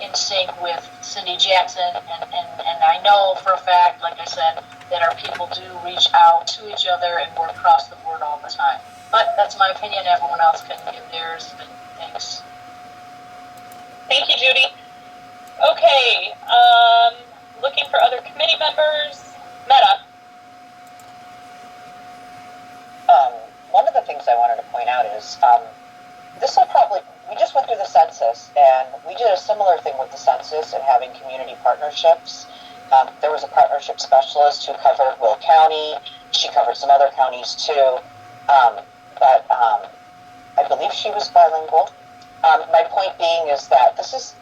in sync with Cindy Jackson, and I know for a fact, like I said, that our people do reach out to each other and work across the board all the time. But that's my opinion. Everyone else can give theirs. Thanks. Thank you, Judy. Okay, looking for other committee members. Meta. One of the things I wanted to point out is this will probably, we just went through the census, and we did a similar thing with the census and having community partnerships. There was a partnership specialist who covered Will County. She covered some other counties too, but I believe she was bilingual. My point being is that this is,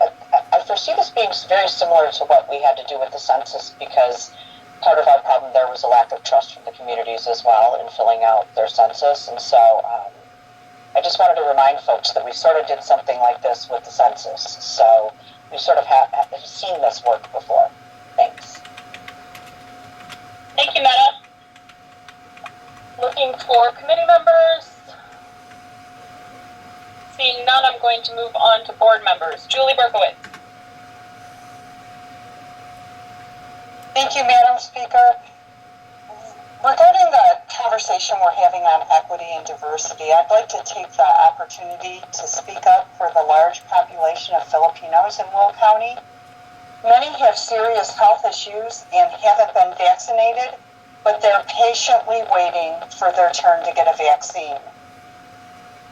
I foresee this being very similar to what we had to do with the census, because part of our problem there was a lack of trust from the communities as well in filling out their census. And so I just wanted to remind folks that we sort of did something like this with the census. So we sort of have seen this work before. Thanks. Thank you, Meta. Looking for committee members. Seeing none, I'm going to move on to board members. Julie Berkowitz. Thank you, Madam Speaker. Regarding the conversation we're having on equity and diversity, I'd like to take the opportunity to speak up for the large population of Filipinos in Will County. Many have serious health issues and haven't been vaccinated, but they're patiently waiting for their turn to get a vaccine.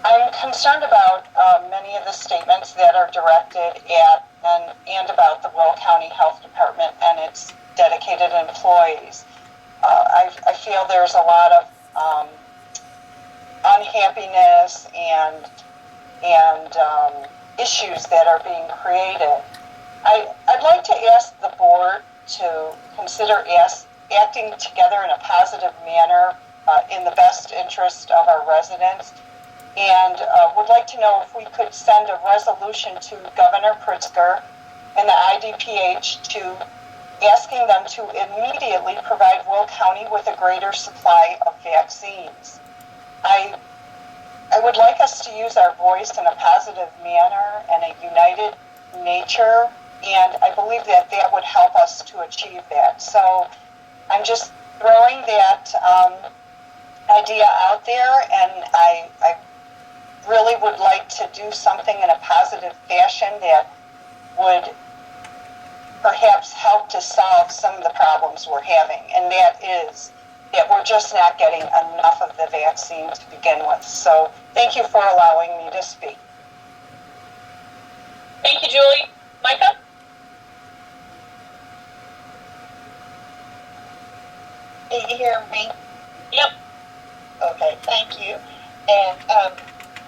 I'm concerned about many of the statements that are directed at and about the Will County Health Department and its dedicated employees. I feel there's a lot of unhappiness and issues that are being created. I'd like to ask the board to consider acting together in a positive manner in the best interest of our residents, and would like to know if we could send a resolution to Governor Pritzker and the IDPH to asking them to immediately provide Will County with a greater supply of vaccines. I would like us to use our voice in a positive manner and a united nature, and I believe that that would help us to achieve that. So I'm just throwing that idea out there, and I really would like to do something in a positive fashion that would perhaps help to solve some of the problems we're having, and that is that we're just not getting enough of the vaccine to begin with. So thank you for allowing me to speak. Thank you, Julie. Micah? Can you hear me? Yep. Okay, thank you. And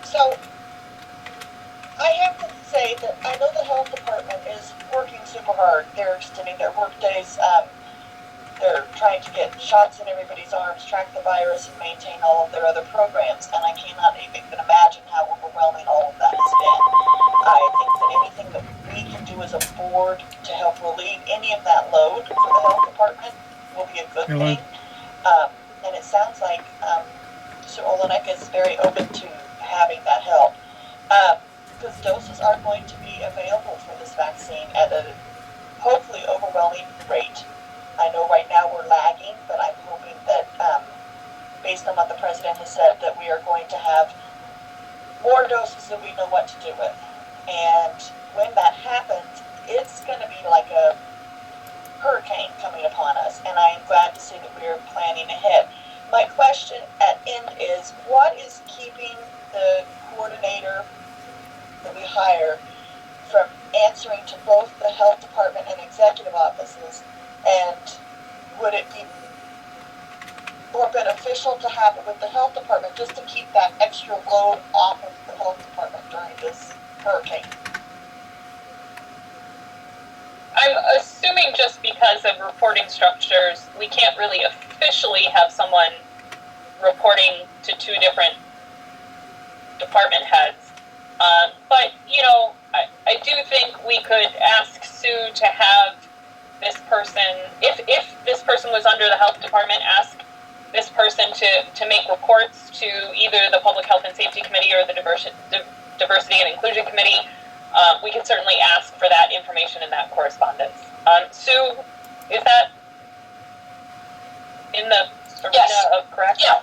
so I have to say that I know the health department is working super hard. They're extending their work days. They're trying to get shots in everybody's arms, track the virus, and maintain all of their other programs. And I cannot even imagine how overwhelming all of that has been. I think that anything that we can do as a board to help relieve any of that load for the health department will be a good thing. And it sounds like Mr. Olenek is very open to having that help. Because doses are going to be available for this vaccine at a hopefully overwhelming rate. I know right now we're lagging, but I'm hoping that based on what the president has said, that we are going to have more doses than we know what to do with. And when that happens, it's going to be like a hurricane coming upon us, and I am glad to see that we are planning ahead. My question at end is, what is keeping the coordinator that we hire from answering to both the health department and executive offices, and would it be more beneficial to have it with the health department just to keep that extra load off of the health department during this hurricane? I'm assuming just because of reporting structures, we can't really officially have someone reporting to two different department heads. But, you know, I do think we could ask Sue to have this person, if this person was under the health department, ask this person to make reports to either the Public Health and Safety Committee or the Diversity and Inclusion Committee, we can certainly ask for that information in that correspondence. Sue, is that in the arena of correct? Yeah.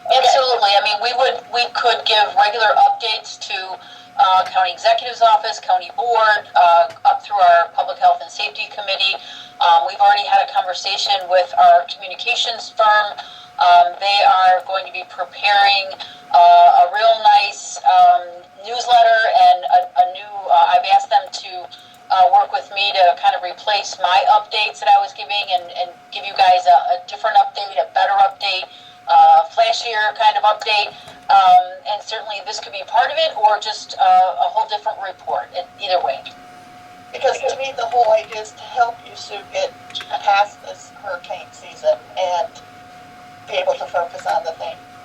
Absolutely. I mean, we could give regular updates to county executive's office, county board, up through our public health and safety committee. We've already had a conversation with our communications firm. They are going to be preparing a real nice newsletter and a new, I've asked them to work with me to kind of replace my updates that I was giving and give you guys a different update, a better update, flashier kind of update. And certainly this could be part of it or just a whole different report, either way. Because to me, the whole idea is to help you, Sue, get past this hurricane season and be able to focus on the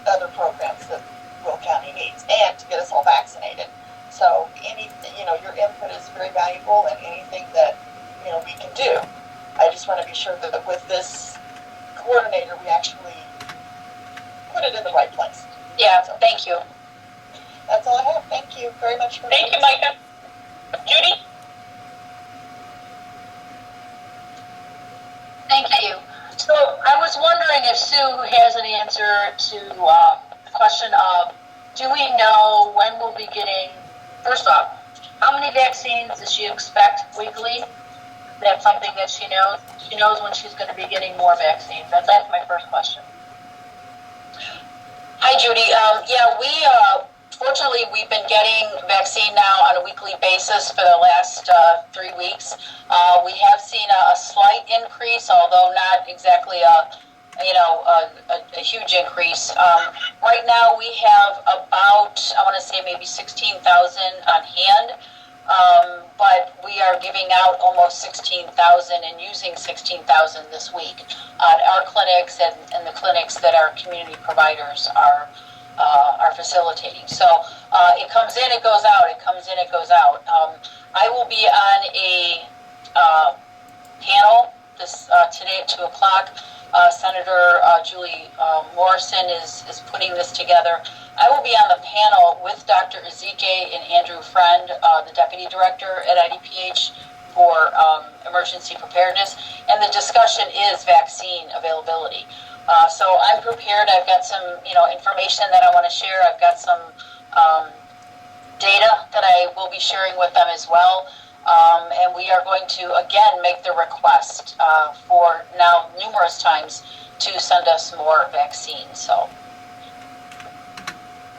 other programs that Will County needs, and to get us all vaccinated. So your input is very valuable, and anything that, we can do. I just want to be sure that with this coordinator, we actually put it in the right place. Yeah, so, thank you. That's all I have. Thank you very much for Thank you, Micah. Judy? Thank you. So I was wondering if Sue has an answer to the question of, do we know when we'll be getting, first off, how many vaccines does she expect weekly? Is that something that she knows? She knows when she's going to be getting more vaccines. That's my first question. Hi, Judy. Fortunately, we've been getting vaccine now on a weekly basis for the last 3 weeks. We have seen a slight increase, although not exactly a huge increase. Right now, we have about, I want to say maybe 16,000 on hand, but we are giving out almost 16,000 and using 16,000 this week at our clinics and the clinics that our community providers are facilitating. So it comes in, it goes out. It comes in, it goes out. I will be on a panel this today at 2:00. Senator Julie Morrison is putting this together. I will be on the panel with Dr. Ezike and Andrew Friend, the deputy director at IDPH for emergency preparedness, and the discussion is vaccine availability. So I'm prepared. I've got some, information that I want to share. I've got some data that I will be sharing with them as well. And we are going to, again, make the request for now numerous times to send us more vaccines. So.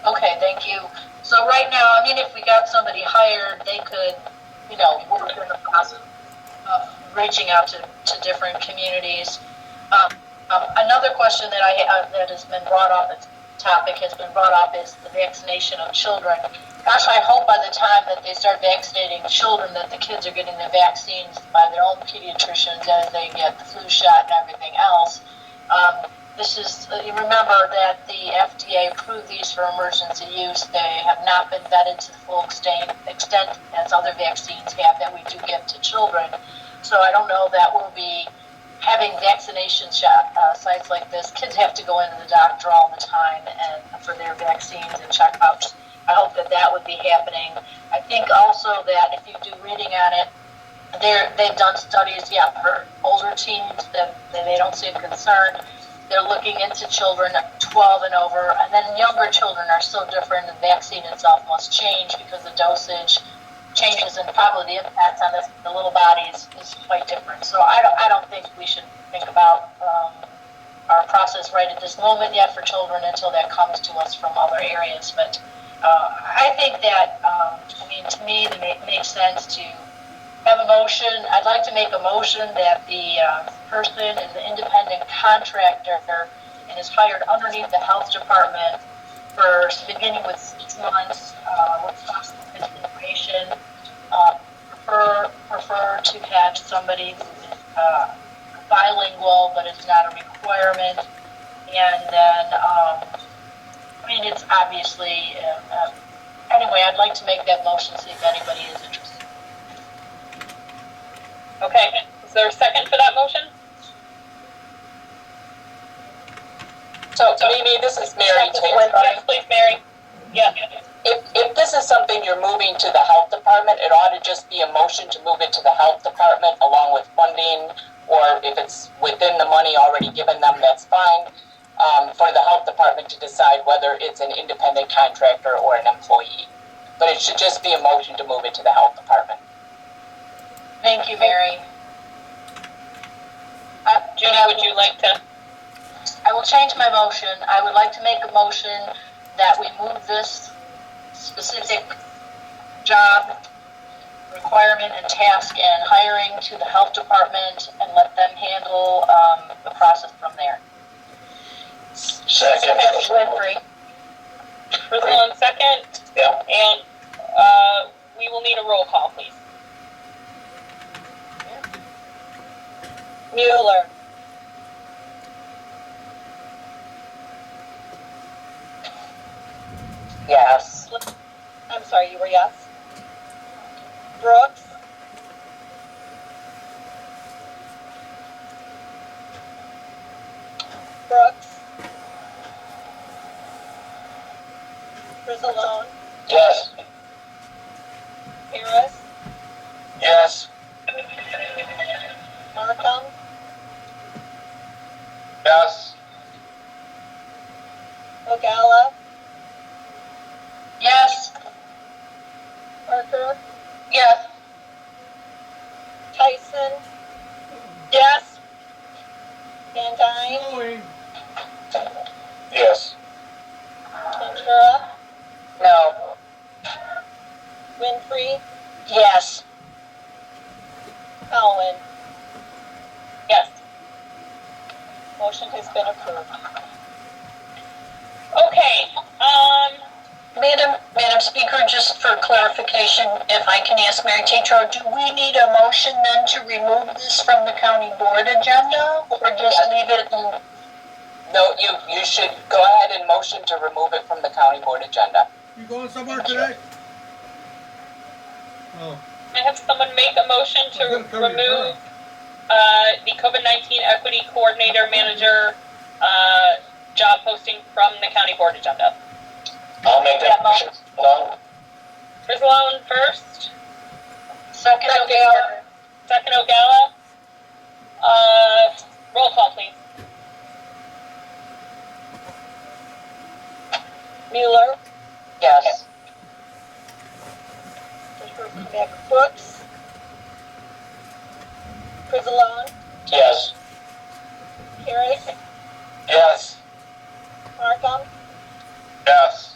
Okay, thank you. So right now, if we got somebody hired, they could, work in the process of reaching out to different communities. Another question that I have that has been brought up, the topic has been brought up, is the vaccination of children. Gosh, I hope by the time that they start vaccinating children that the kids are getting the vaccines by their own pediatricians as they get the flu shot and everything else. You remember that the FDA approved these for emergency use. They have not been vetted to the full extent as other vaccines have that we do give to children. So I don't know that we'll be having vaccination sites like this. Kids have to go into the doctor all the time and for their vaccines and checkouts. I hope that would be happening. I think also that if you do reading on it, they've done studies, for older teens that they don't seem concerned. They're looking into children 12 and over, and then younger children are so different. The vaccine itself must change because the dosage changes and probably the impact on the little bodies is quite different. So I don't think we should think about our process right at this moment yet for children until that comes to us from other areas. But I think that, to me, it makes sense to have a motion. I'd like to make a motion that the person is an independent contractor and is hired underneath the health department for beginning with 6 months with possible continuation. Prefer to have somebody who is bilingual, but it's not a requirement. And then, it's obviously, anyway, I'd like to make that motion, see if anybody is interested. Okay, is there a second for that motion? So Mimi, this is Mary. Yes, please, Mary. Yeah. if this is something you're moving to the health department, it ought to just be a motion to move it to the health department along with funding, or if it's within the money already given them, that's fine. For the health department to decide whether it's an independent contractor or an employee. But it should just be a motion to move it to the health department. Thank you, Mary. Judy, would you like to? I will change my motion. I would like to make a motion that we move this specific job requirement and task and hiring to the health department and let them handle the process from there. Second. Winfrey. Brazil second. Yeah. And we will need a roll call, please. Mueller. Yes. I'm sorry, you were yes? Brooks? Brooks? Frizzalone? Yes. Harris? Yes. Markham? Yes. Ogalla? Yes. Parker? Yes. Tyson? Yes. Van Dyne? Yes. Ventura? No. Winfrey? Yes. Cowan? Yes. Motion has been approved. Okay. Madam Speaker, just for clarification, if I can ask Mary Tetro, do we need a motion then to remove this from the county board agenda, or just leave it in? No, you should go ahead and motion to remove it from the county board agenda. You going somewhere today? Oh. I have someone make a motion to remove the COVID-19 Equity Coordinator Manager job posting from the county board agenda. I'll make that motion. No. Frizzalone first. Second, O'Gara. Second, Ogalla. Roll call, please. Mueller? Yes. Brooks? Frizzalone? Yes. Harris? Yes. Markham? Yes.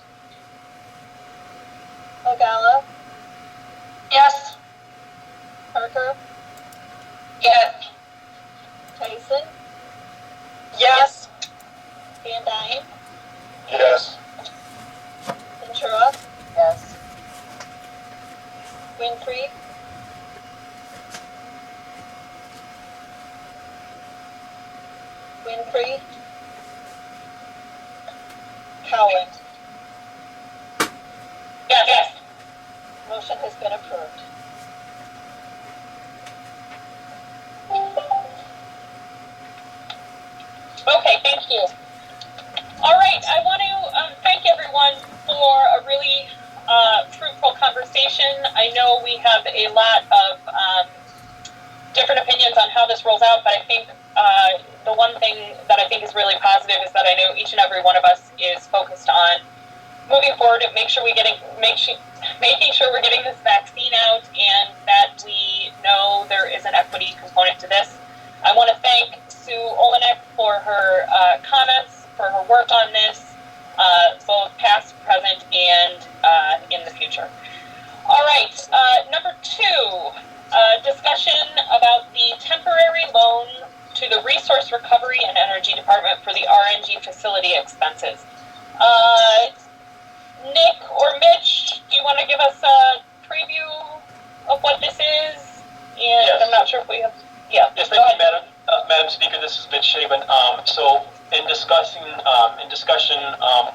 Ogalla? Yes. Parker? Yes. Tyson? Yes. Van Dyne? Yes. Ventura? Yes. Winfrey? Winfrey? Cowan? Yes. Motion has been approved. Okay, thank you. All right, I want to thank everyone for a really fruitful conversation. I know we have a lot of different opinions on how this rolls out, but I think the one thing that I think is really positive is that I know each and every one of us is focused on moving forward and making sure we're getting this vaccine out and that we know there is an equity component to this. I want to thank Sue Olenek for her comments, for her work on this, both past, present, and in the future. All right, number 2, discussion about the temporary loan to the Resource Recovery and Energy Department for the RNG facility expenses. Nick or Mitch, do you want to give us a preview of what this is? And Yes. I'm not sure if we have. Yeah. Yes, thank you, Madam Speaker. This is Mitch Shaven. So in discussion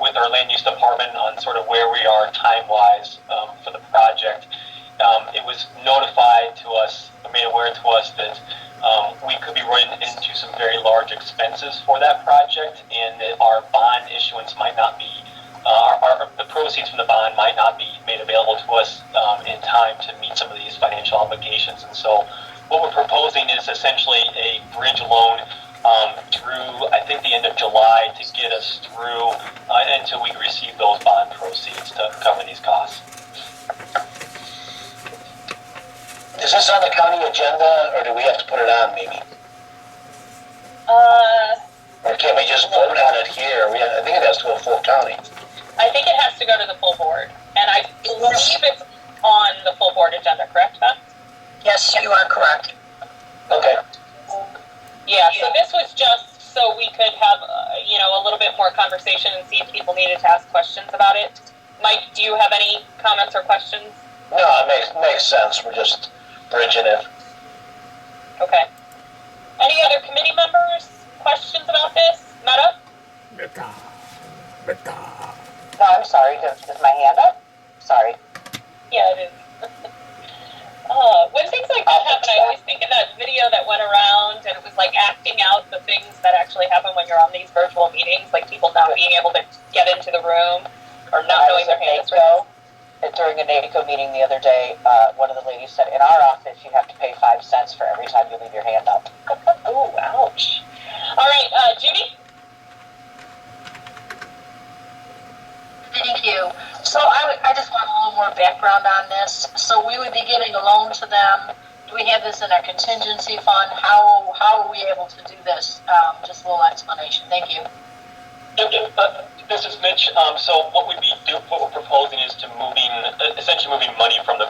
with our land use department on sort of where we are time-wise for the project, it was notified to us, made aware to us that we could be running into some very large expenses for that project, and that our bond issuance might not be, the proceeds from the bond might not be made available to us in time to meet some of these financial obligations. And so what we're proposing is essentially a bridge loan through, I think, the end of July to get us through until we receive those bond proceeds to cover these costs. Is this on the county agenda, or do we have to put it on, maybe? Or can we just vote on it here? I think it has to go full county. I think it has to go to the full board, and I believe it's on the full board agenda, correct, Beth? Yes, you are correct. Okay. Yeah, so this was just so we could have, a little bit more conversation and see if people needed to ask questions about it. Mike, do you have any comments or questions? No, it makes sense. We're just bridging it. Okay. Any other committee members? Questions about this? Meta? No, I'm sorry, is my hand up? Sorry. Yeah, it is. When things like that happen, I always think of that video that went around, and it was like acting out the things that actually happen when you're on these virtual meetings, like people not being able to get into the room or not knowing their hand is raised. During a NACO meeting the other day, one of the ladies said, in our office, you have to pay 5 cents for every time you leave your hand up. Oh, ouch. All right, Judy? Thank you. So I just want a little more background on this. So we would be giving a loan to them. Do we have this in our contingency fund? How are we able to do this? Just a little explanation. Thank you. This is Mitch. So what we're proposing is to essentially moving money from the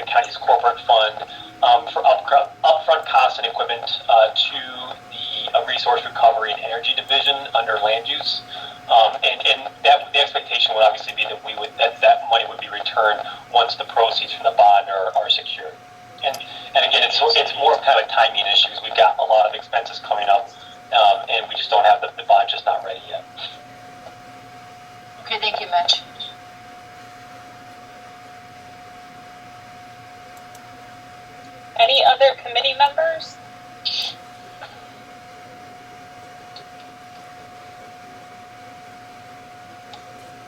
county's corporate fund for upfront costs and equipment to the resource recovery and energy division under land use. And the expectation would obviously be that that money would be returned once the proceeds from the bond are secured. And again, it's more of kind of timing issues. We've got a lot of expenses coming up, and we just don't have the bond just not ready yet. Okay, thank you, Mitch. Any other committee members?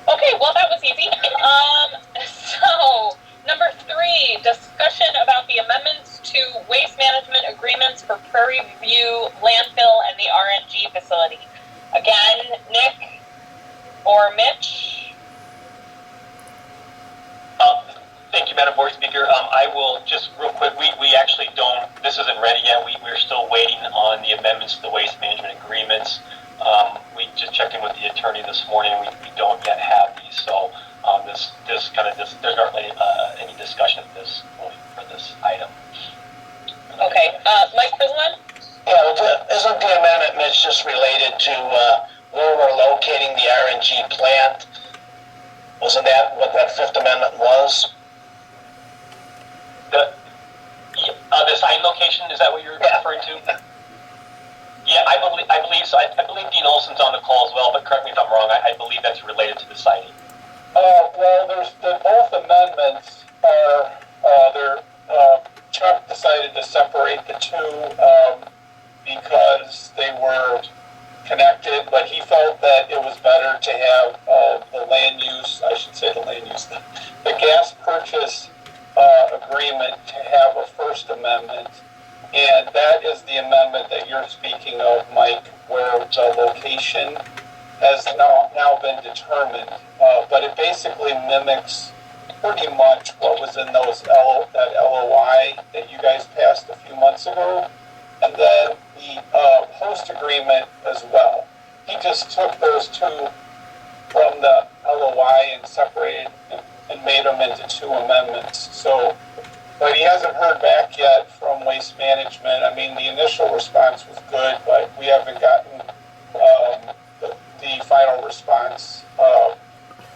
Okay, well, that was easy. So, number 3, discussion about the amendments to waste management agreements for Prairie View Landfill and the RNG facility. Again, Nick or Mitch? Thank you, Madam Board Speaker. I will just real quick, we actually don't, this isn't ready yet. We're still waiting on the amendments to the waste management agreements. We just checked in with the attorney this morning. We don't yet have these, so there's not really any discussion at this point for this item. Okay, Mike Frizzlin? Yeah, isn't the amendment, Mitch, just related to where we're locating the RNG plant? Wasn't that what that 5th amendment was? The sign location, is that what you're referring to? Yeah, I believe so. I believe Dean Olson's on the call as well, but correct me if I'm wrong. I believe that's related to the siting. Well, there's both amendments are, Chuck decided to separate the two, because they were connected, but he felt that it was better to have, the land use, the gas purchase, agreement to have a First Amendment. And that is the amendment that you're speaking of, Mike, where the location has now been determined. But it basically mimics pretty much what was in that LOI that you guys passed a few months ago. And then the host agreement as well. He just took those two from the LOI and separated and made them into 2 amendments. So, but he hasn't heard back yet from Waste Management. I mean, the initial response was good, but we haven't gotten the final response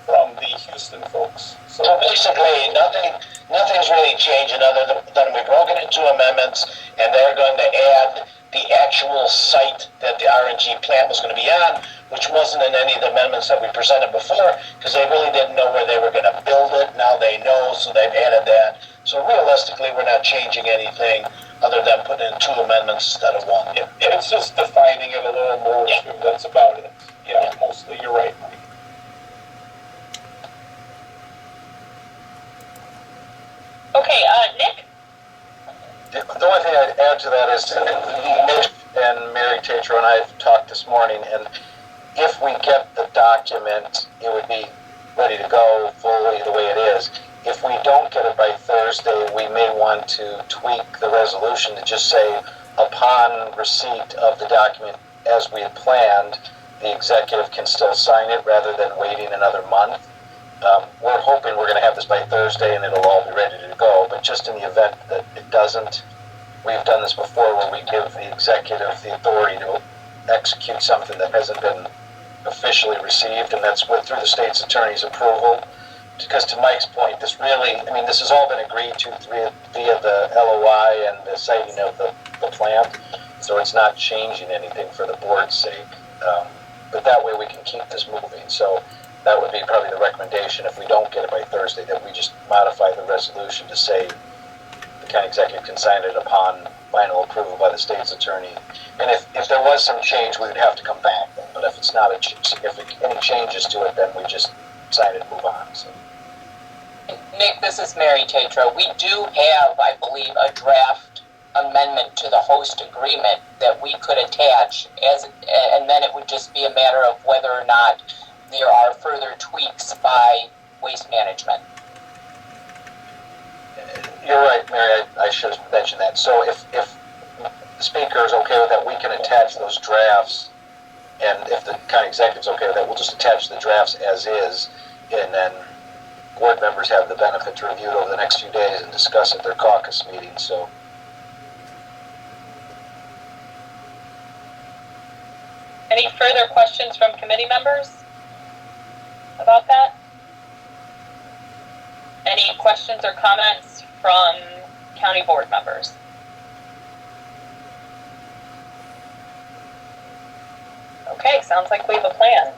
from the Houston folks. So basically, nothing's really changing other than we've broken it into amendments, and they're going to add the actual site that the RNG plant was going to be on, which wasn't in any of the amendments that we presented before, because they really didn't know where they were going to build it. Now they know, so they've added that. So realistically, we're not changing anything other than putting in 2 amendments instead of 1. It's just defining it a little more. Yeah. That's about it. Yeah, mostly. You're right, Mike. Okay, Nick? The only thing I'd add to that is Nick and Mary Tatro and I have talked this morning, and if we get the document, it would be ready to go fully the way it is. If we don't get it by Thursday, we may want to tweak the resolution to just say, upon receipt of the document as we had planned, the executive can still sign it rather than waiting another month. We're hoping we're going to have this by Thursday and it'll all be ready to go, but just in the event that it doesn't, we've done this before where we give the executive the authority to execute something that hasn't been officially received, and that's through the state's attorney's approval. Because to Mike's point, this has all been agreed to via the LOI and the citing of the plant, so it's not changing anything for the board's sake. But that way we can keep this moving. So that would be probably the recommendation if we don't get it by Thursday, that we just modify the resolution to say the county executive can sign it upon final approval by the state's attorney. And if there was some change, we would have to come back then. But if it's not any changes to it, then we just sign it and move on. So. Nick, this is Mary Tatro. We do have, I believe, a draft amendment to the host agreement that we could attach and then it would just be a matter of whether or not there are further tweaks by Waste Management. You're right, Mary. I should have mentioned that. So if the speaker is okay with that, we can attach those drafts, and if the county executive is okay with that, we'll just attach the drafts as is, and then board members have the benefit to review it over the next few days and discuss at their caucus meeting. So. Any further questions from committee members about that? Any questions or comments from county board members? Okay, sounds like we have a plan.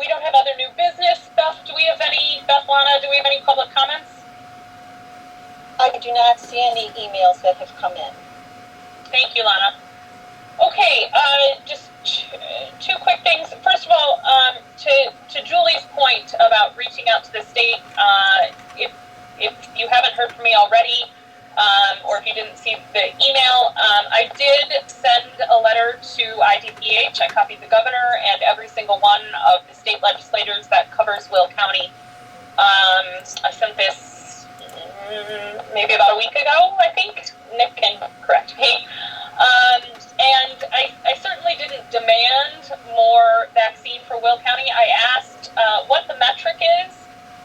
We don't have other new business. Beth, do we have any public comments? I do not see any emails that have come in. Thank you, Lana. Okay, just two quick things. First of all, to Julie's point about reaching out to the state, if you haven't heard from me already, or if you didn't see the email, I did send a letter to IDPH. I copied the governor and every single one of the state legislators that covers Will County. I sent this maybe about a week ago, I think. Nick can correct me. And I certainly didn't demand more vaccine for Will County. I asked what the metric is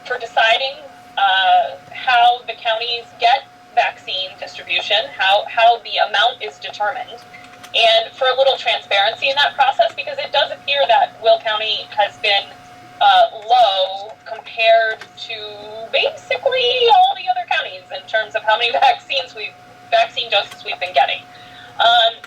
for deciding how the counties get vaccine distribution, how the amount is determined, and for a little transparency in that process, because it does appear that Will County has been low compared to basically all the other counties in terms of how many vaccine doses we've been getting.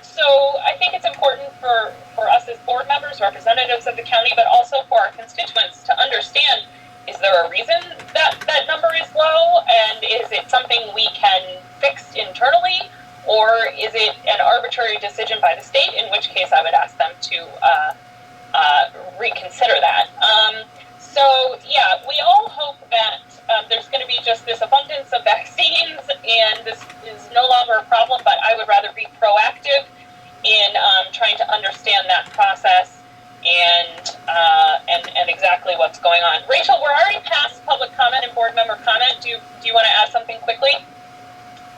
So I think it's important for us as board members, representatives of the county, but also for our constituents to understand, is there a reason that number is low, and is it something we can fix internally, or is it an arbitrary decision by the state, in which case I would ask them to reconsider that. So yeah, we all hope that there's going to be just this abundance of vaccines and this is no longer a problem, but I would rather be proactive in trying to understand that process and exactly what's going on. Rachel, we're already past public comment and board member comment. Do you want to add something quickly?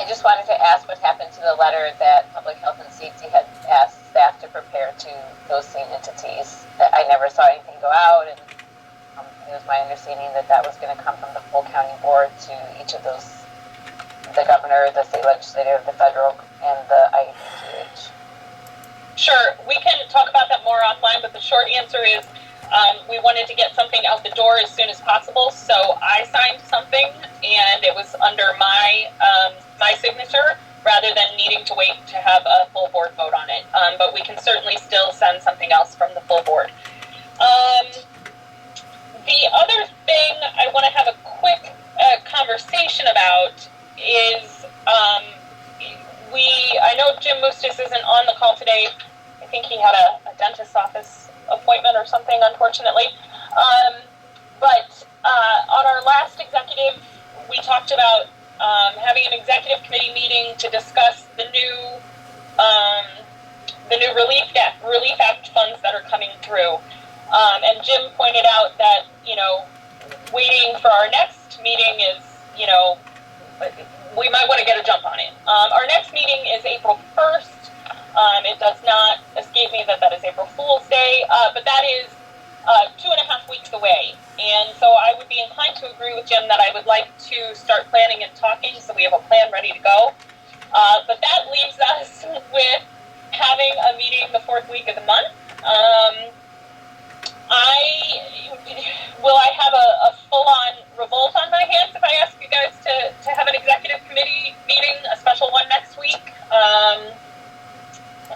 I just wanted to ask what happened to the letter that Public Health and Safety had asked staff to prepare to those same entities. I never saw anything go out, and it was my understanding that was going to come from the full county board to each of those, the governor, the state legislature, the federal, and the IDPH. Sure, we can talk about that more offline, but the short answer is we wanted to get something out the door as soon as possible, so I signed something, and it was under my signature, rather than needing to wait to have a full board vote on it. But we can certainly still send something else from the full board. The other thing I want to have a quick conversation about is I know Jim Mustis isn't on the call today. I think he had a dentist's office appointment or something, unfortunately. But on our last executive, we talked about having an executive committee meeting to discuss the new relief act funds that are coming through. And Jim pointed out that, waiting for our next meeting is, we might want to get a jump on it. Our next meeting is April 1st. It does not escape me that is April Fool's Day, but that is 2.5 weeks away. And so I would be inclined to agree with Jim that I would like to start planning and talking so we have a plan ready to go. But that leaves us with having a meeting the 4th week of the month. Will I have a full-on revolt on my hands if I ask you guys to have an executive committee meeting, a special one next week?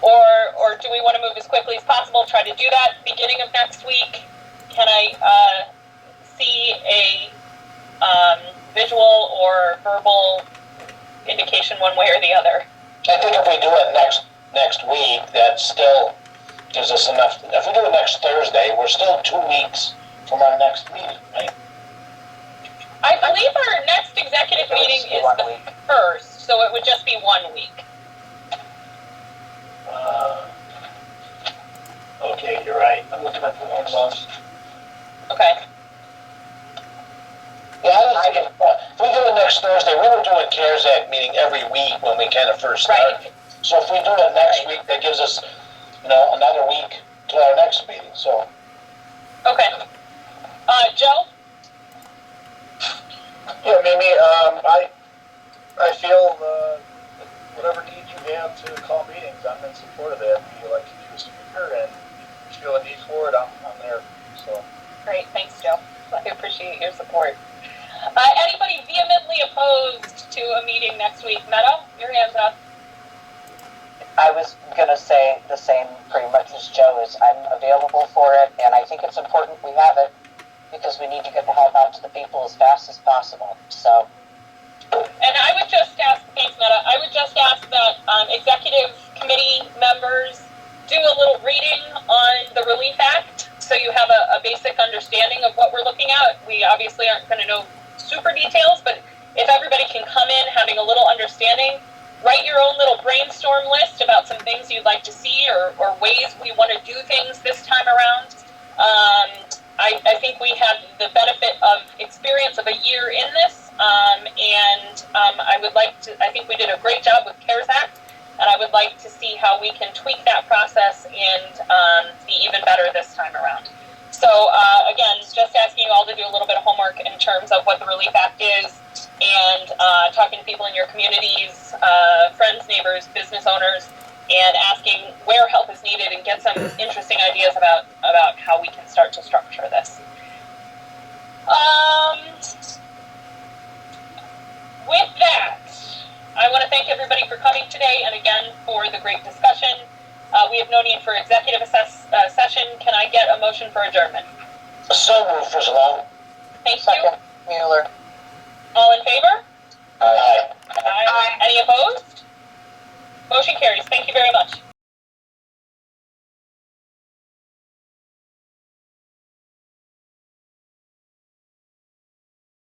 Or do we want to move as quickly as possible, try to do that beginning of next week? Can I see a visual or verbal indication one way or the other? I think if we do it next week, that still gives us enough. If we do it next Thursday, we're still 2 weeks from our next meeting, right? I believe our next executive meeting is the 1st, so it would just be 1 week. Okay, you're right. I'm looking at the wrong month. Okay. Yeah, I don't think if we do it next Thursday, we were doing CARES Act meeting every week when we kind of first started. Right. So if we do it next week, that gives us, another week to our next meeting, so. Okay. Joe? Yeah, Mimi, I feel whatever need you have to call meetings, I'm in support of that. If you like to be a speaker and if you feel a need for it, I'm there. So. Great, thanks, Joe. I appreciate your support. Anybody vehemently opposed to a meeting next week? Meadow, your hand's up. I was going to say the same pretty much as Joe is. I'm available for it, and I think it's important we have it because we need to get the help out to the people as fast as possible. So. And I would just ask, thanks, Meta, I would just ask that executive committee members do a little reading on the Relief Act so you have a basic understanding of what we're looking at. We obviously aren't going to know super details, but if everybody can come in having a little understanding, write your own little brainstorm list about some things you'd like to see or ways we want to do things this time around. I think we have the benefit of experience of a year in this, and I think we did a great job with CARES Act, and I would like to see how we can tweak that process and be even better this time around. So again, just asking you all to do a little bit of homework in terms of what the Relief Act is, and talking to people in your communities, friends, neighbors, business owners, and asking where help is needed and get some interesting ideas about how we can start to structure this. With that, I want to thank everybody for coming today, and again for the great discussion. We have no need for executive session. Can I get a motion for adjournment? So moved, Frislow. Thank Second, you. Mueller. All in favor? Aye. Aye. Any opposed? Motion carries. Thank you very much.